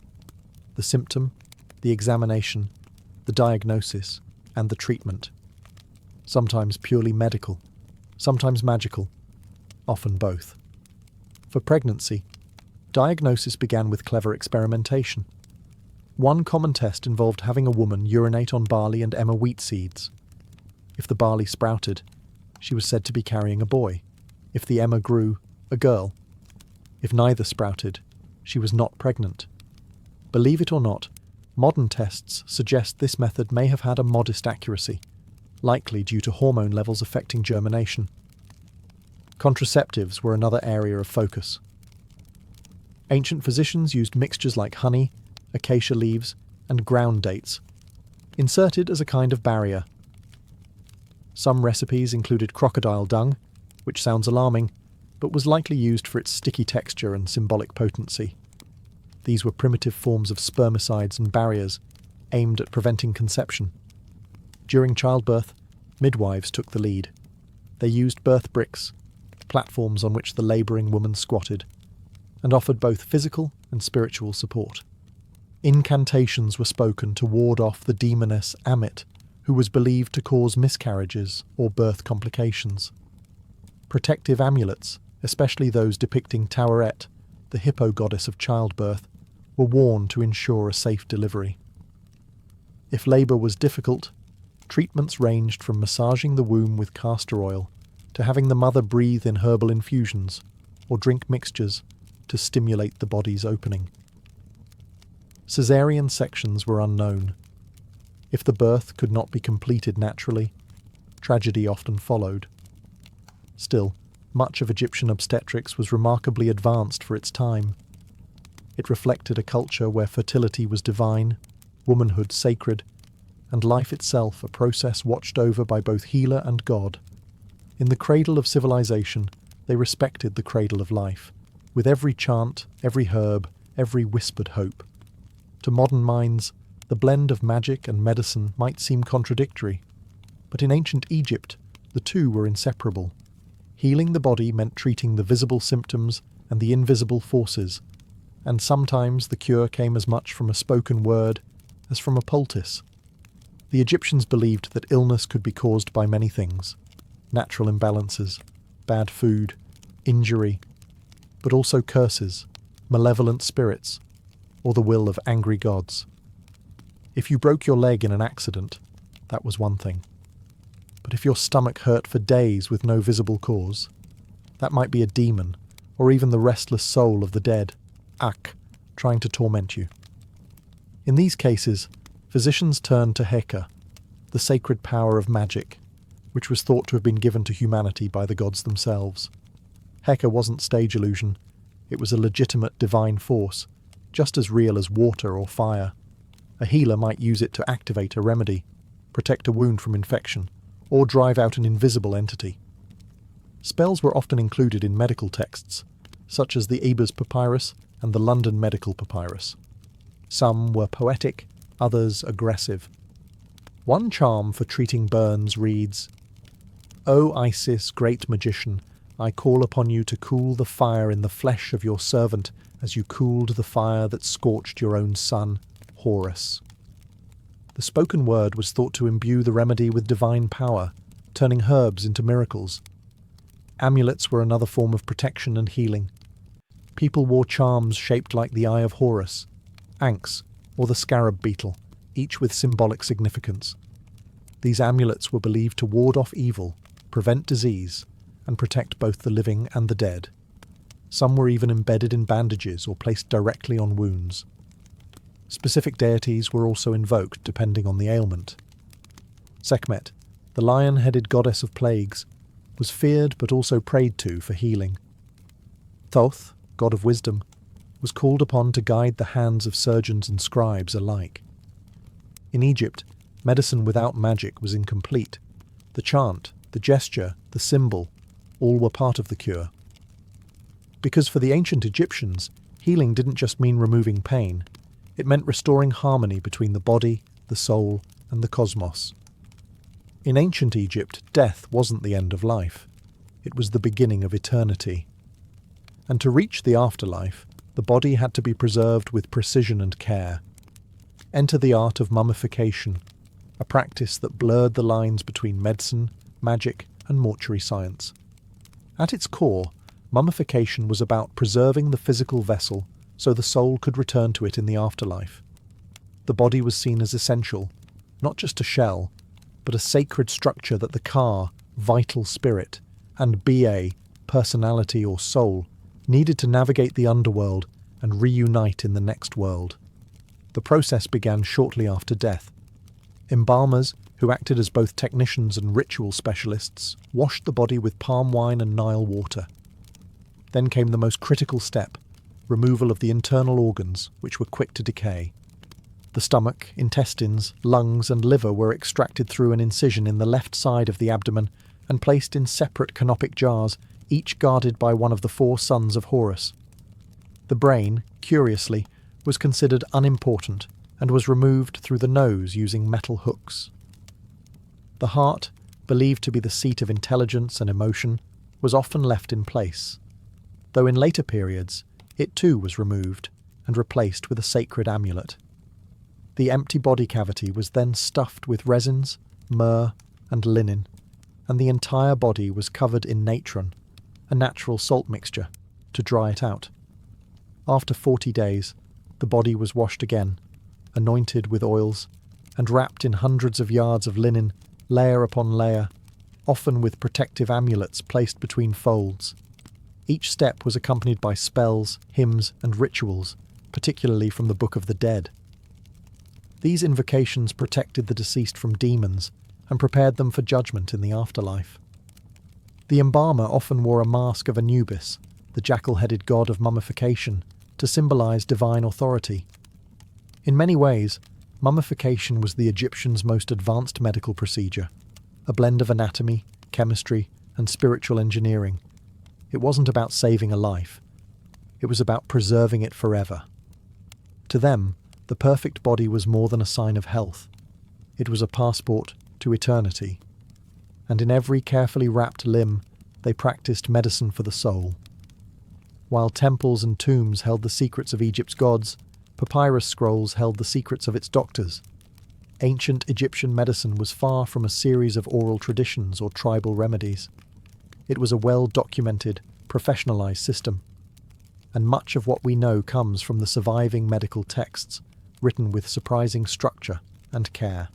the symptom, the examination, the diagnosis, and the treatment. Sometimes purely medical, sometimes magical, often both. For pregnancy, diagnosis began with clever experimentation. One common test involved having a woman urinate on barley and emmer wheat seeds. If the barley sprouted, she was said to be carrying a boy. If the emmer grew, a girl. If neither sprouted, she was not pregnant. Believe it or not, modern tests suggest this method may have had a modest accuracy, likely due to hormone levels affecting germination. Contraceptives were another area of focus. Ancient physicians used mixtures like honey, acacia leaves, and ground dates, inserted as a kind of barrier. Some recipes included crocodile dung, which sounds alarming, but was likely used for its sticky texture and symbolic potency. These were primitive forms of spermicides and barriers aimed at preventing conception. During childbirth, midwives took the lead. They used birth bricks, platforms on which the labouring woman squatted, and offered both physical and spiritual support. Incantations were spoken to ward off the demoness Amit, who was believed to cause miscarriages or birth complications. Protective amulets, especially those depicting Taweret, the hippo goddess of childbirth, were worn to ensure a safe delivery. If labour was difficult, treatments ranged from massaging the womb with castor oil to having the mother breathe in herbal infusions or drink mixtures to stimulate the body's opening. Caesarean sections were unknown. If the birth could not be completed naturally, tragedy often followed. Still, much of Egyptian obstetrics was remarkably advanced for its time. It reflected a culture where fertility was divine, womanhood sacred, and life itself a process watched over by both healer and God. In the cradle of civilization, they respected the cradle of life, with every chant, every herb, every whispered hope. To modern minds, the blend of magic and medicine might seem contradictory, but in ancient Egypt, the two were inseparable. Healing the body meant treating the visible symptoms and the invisible forces, and sometimes the cure came as much from a spoken word as from a poultice. The Egyptians believed that illness could be caused by many things: natural imbalances, bad food, injury, but also curses, malevolent spirits, or the will of angry gods. If you broke your leg in an accident, that was one thing. But if your stomach hurt for days with no visible cause, that might be a demon, or even the restless soul of the dead, Ak, trying to torment you. In these cases, physicians turned to Heka, the sacred power of magic, which was thought to have been given to humanity by the gods themselves. Heka wasn't stage illusion, it was a legitimate divine force, just as real as water or fire. A healer might use it to activate a remedy, protect a wound from infection, or drive out an invisible entity. Spells were often included in medical texts, such as the Ebers Papyrus and the London Medical Papyrus. Some were poetic, others aggressive. One charm for treating burns reads, "O Isis, great magician, I call upon you to cool the fire in the flesh of your servant as you cooled the fire that scorched your own son, Horus." The spoken word was thought to imbue the remedy with divine power, turning herbs into miracles. Amulets were another form of protection and healing. People wore charms shaped like the eye of Horus, Ankhs, or the scarab beetle, each with symbolic significance. These amulets were believed to ward off evil, prevent disease, and protect both the living and the dead. Some were even embedded in bandages or placed directly on wounds. Specific deities were also invoked depending on the ailment. Sekhmet, the lion-headed goddess of plagues, was feared but also prayed to for healing. Thoth, god of wisdom, was called upon to guide the hands of surgeons and scribes alike. In Egypt, medicine without magic was incomplete. The chant, the gesture, the symbol, all were part of the cure. Because for the ancient Egyptians, healing didn't just mean removing pain, it meant restoring harmony between the body, the soul, and the cosmos. In ancient Egypt, death wasn't the end of life. It was the beginning of eternity. And to reach the afterlife, the body had to be preserved with precision and care. Enter the art of mummification, a practice that blurred the lines between medicine, magic, and mortuary science. At its core, mummification was about preserving the physical vessel so the soul could return to it in the afterlife. The body was seen as essential, not just a shell, but a sacred structure that the Ka, vital spirit, and Ba, personality or soul, needed to navigate the underworld and reunite in the next world. The process began shortly after death. Embalmers, who acted as both technicians and ritual specialists, washed the body with palm wine and Nile water. Then came the most critical step, removal of the internal organs, which were quick to decay. The stomach, intestines, lungs, and liver were extracted through an incision in the left side of the abdomen and placed in separate canopic jars, each guarded by one of the 4 sons of Horus. The brain, curiously, was considered unimportant and was removed through the nose using metal hooks. The heart, believed to be the seat of intelligence and emotion, was often left in place, though in later periods it too was removed and replaced with a sacred amulet. The empty body cavity was then stuffed with resins, myrrh, and linen, and the entire body was covered in natron, a natural salt mixture, to dry it out. After 40 days, the body was washed again, anointed with oils, and wrapped in hundreds of yards of linen, layer upon layer, often with protective amulets placed between folds. Each step was accompanied by spells, hymns, and rituals, particularly from the Book of the Dead. These invocations protected the deceased from demons and prepared them for judgment in the afterlife. The embalmer often wore a mask of Anubis, the jackal-headed god of mummification, to symbolize divine authority. In many ways, mummification was the Egyptians' most advanced medical procedure, a blend of anatomy, chemistry, and spiritual engineering. It wasn't about saving a life. It was about preserving it forever. To them, the perfect body was more than a sign of health. It was a passport to eternity. And in every carefully wrapped limb, they practiced medicine for the soul. While temples and tombs held the secrets of Egypt's gods, papyrus scrolls held the secrets of its doctors. Ancient Egyptian medicine was far from a series of oral traditions or tribal remedies. It was a well-documented, professionalized system. And much of what we know comes from the surviving medical texts, written with surprising structure and care.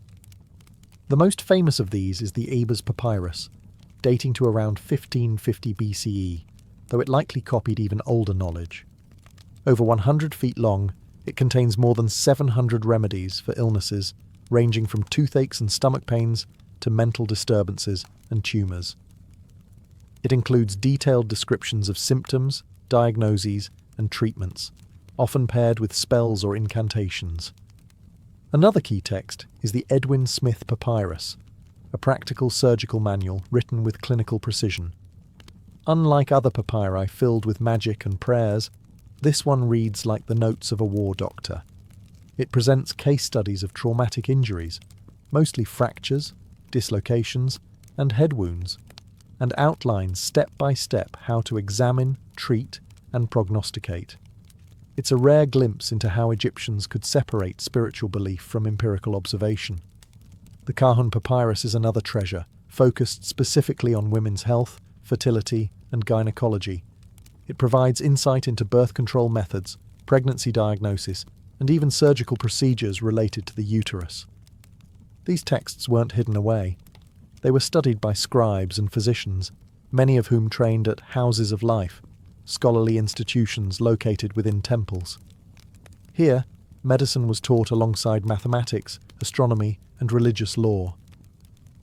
The most famous of these is the Ebers Papyrus, dating to around 1550 BCE, though it likely copied even older knowledge. Over 100 feet long, it contains more than 700 remedies for illnesses ranging from toothaches and stomach pains to mental disturbances and tumours. It includes detailed descriptions of symptoms, diagnoses, and treatments, often paired with spells or incantations. Another key text is the Edwin Smith Papyrus, a practical surgical manual written with clinical precision. Unlike other papyri filled with magic and prayers, this one reads like the notes of a war doctor. It presents case studies of traumatic injuries, mostly fractures, dislocations, and head wounds, and outlines step by step how to examine, treat, and prognosticate. It's a rare glimpse into how Egyptians could separate spiritual belief from empirical observation. The Kahun Papyrus is another treasure, focused specifically on women's health, fertility, and gynecology. It provides insight into birth control methods, pregnancy diagnosis, and even surgical procedures related to the uterus. These texts weren't hidden away. They were studied by scribes and physicians, many of whom trained at houses of life, scholarly institutions located within temples. Here, medicine was taught alongside mathematics, astronomy, and religious lore.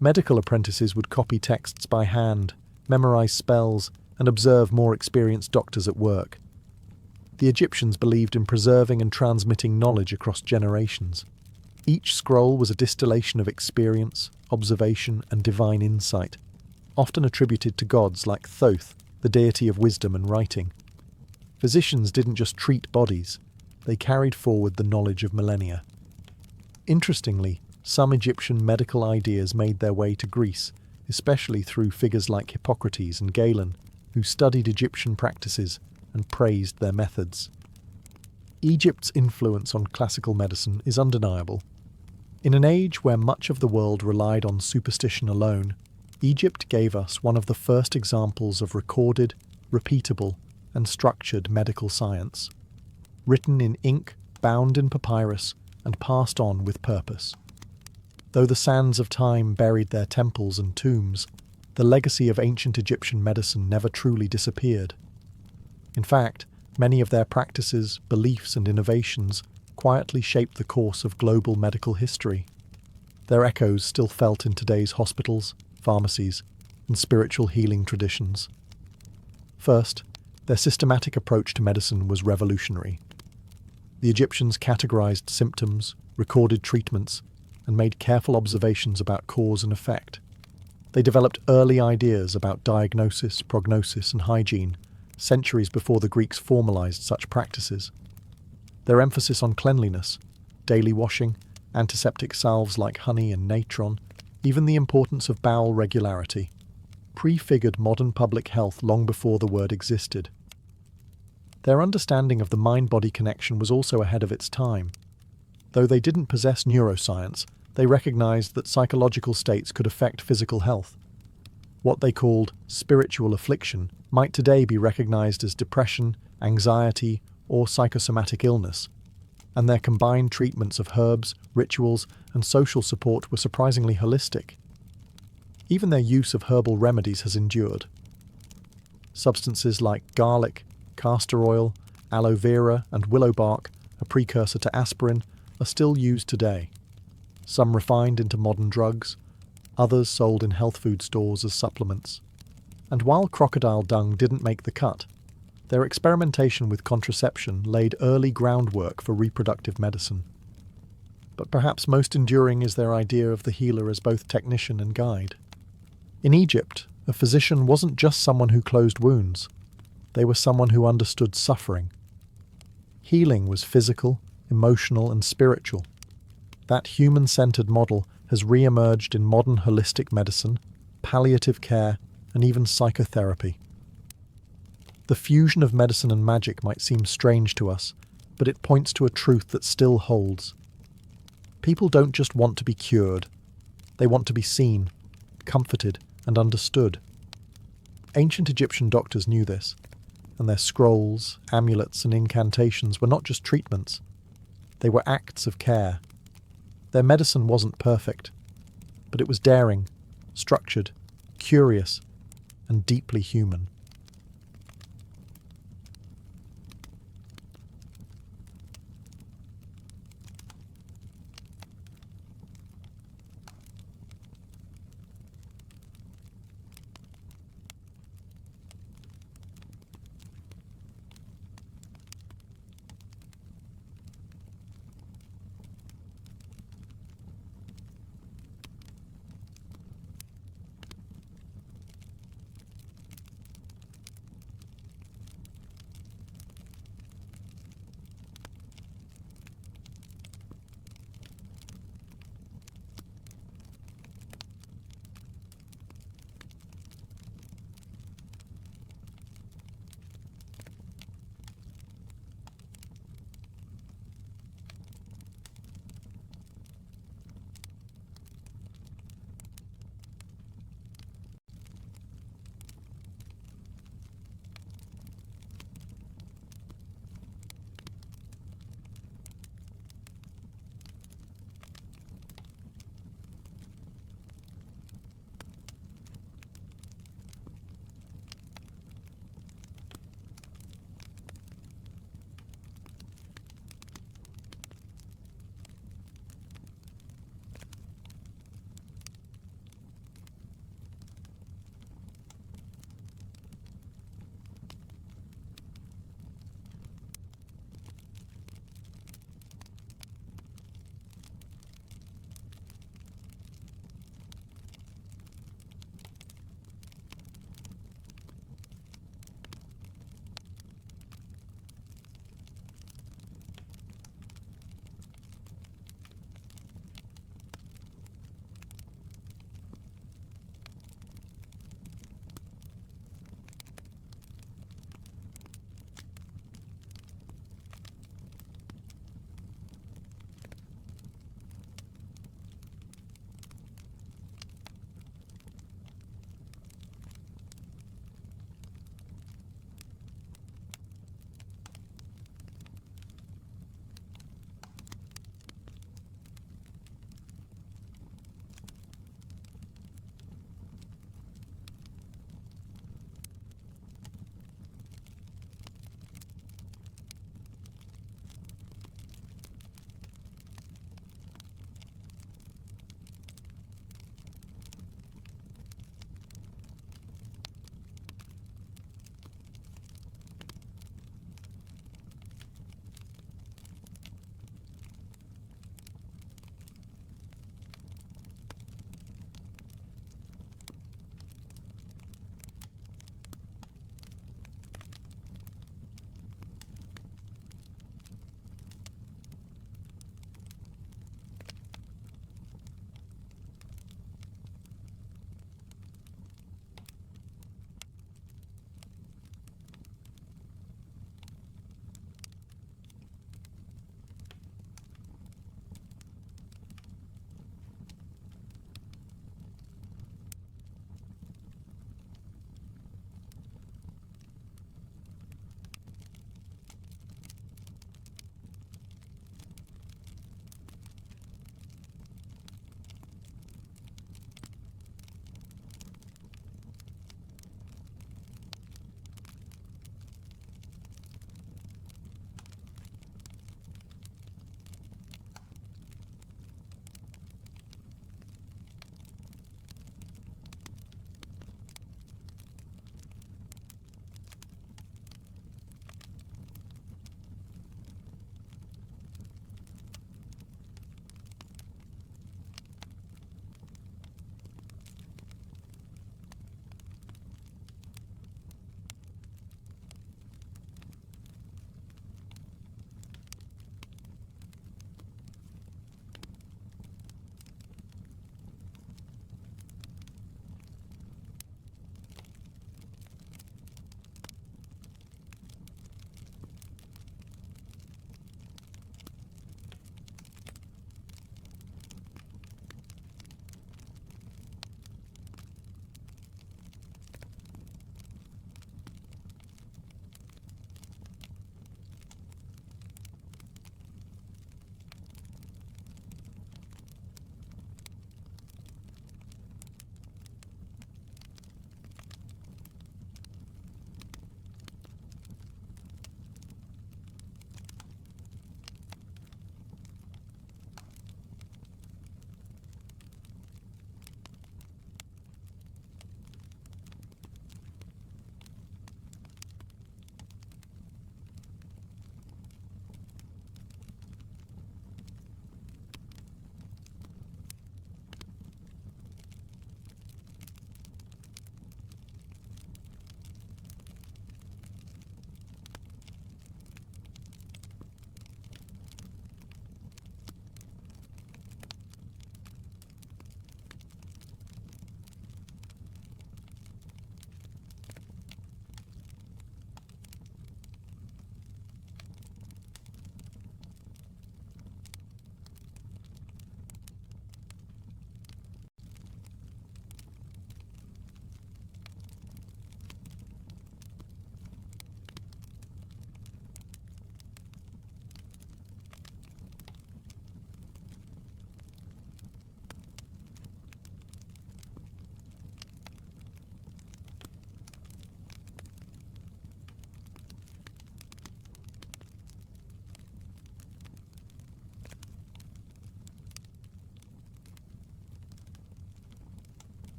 Medical apprentices would copy texts by hand, memorize spells, and observe more experienced doctors at work. The Egyptians believed in preserving and transmitting knowledge across generations. Each scroll was a distillation of experience, observation, and divine insight, often attributed to gods like Thoth, the deity of wisdom and writing. Physicians didn't just treat bodies, they carried forward the knowledge of millennia. Interestingly, some Egyptian medical ideas made their way to Greece, especially through figures like Hippocrates and Galen, who studied Egyptian practices and praised their methods. Egypt's influence on classical medicine is undeniable. In an age where much of the world relied on superstition alone, Egypt gave us one of the first examples of recorded, repeatable, and structured medical science, written in ink, bound in papyrus, and passed on with purpose. Though the sands of time buried their temples and tombs, the legacy of ancient Egyptian medicine never truly disappeared. In fact, many of their practices, beliefs, and innovations quietly shaped the course of global medical history. Their echoes still felt in today's hospitals, pharmacies, and spiritual healing traditions. First, their systematic approach to medicine was revolutionary. The Egyptians categorized symptoms, recorded treatments, and made careful observations about cause and effect. They developed early ideas about diagnosis, prognosis, and hygiene, centuries before the Greeks formalized such practices. Their emphasis on cleanliness, daily washing, antiseptic salves like honey and natron, even the importance of bowel regularity, prefigured modern public health long before the word existed. Their understanding of the mind-body connection was also ahead of its time. Though they didn't possess neuroscience, they recognized that psychological states could affect physical health. What they called spiritual affliction might today be recognized as depression, anxiety, or psychosomatic illness, and their combined treatments of herbs, rituals, and social support were surprisingly holistic. Even their use of herbal remedies has endured. Substances like garlic, castor oil, aloe vera, and willow bark, a precursor to aspirin, are still used today. Some refined into modern drugs, others sold in health food stores as supplements. And while crocodile dung didn't make the cut, their experimentation with contraception laid early groundwork for reproductive medicine. But perhaps most enduring is their idea of the healer as both technician and guide. In Egypt, a physician wasn't just someone who closed wounds. They were someone who understood suffering. Healing was physical, emotional, and spiritual. That human-centered model has re-emerged in modern holistic medicine, palliative care, and even psychotherapy. The fusion of medicine and magic might seem strange to us, but it points to a truth that still holds. People don't just want to be cured. They want to be seen, comforted, and understood. Ancient Egyptian doctors knew this, and their scrolls, amulets, and incantations were not just treatments. They were acts of care. Their medicine wasn't perfect, but it was daring, structured, curious, and deeply human.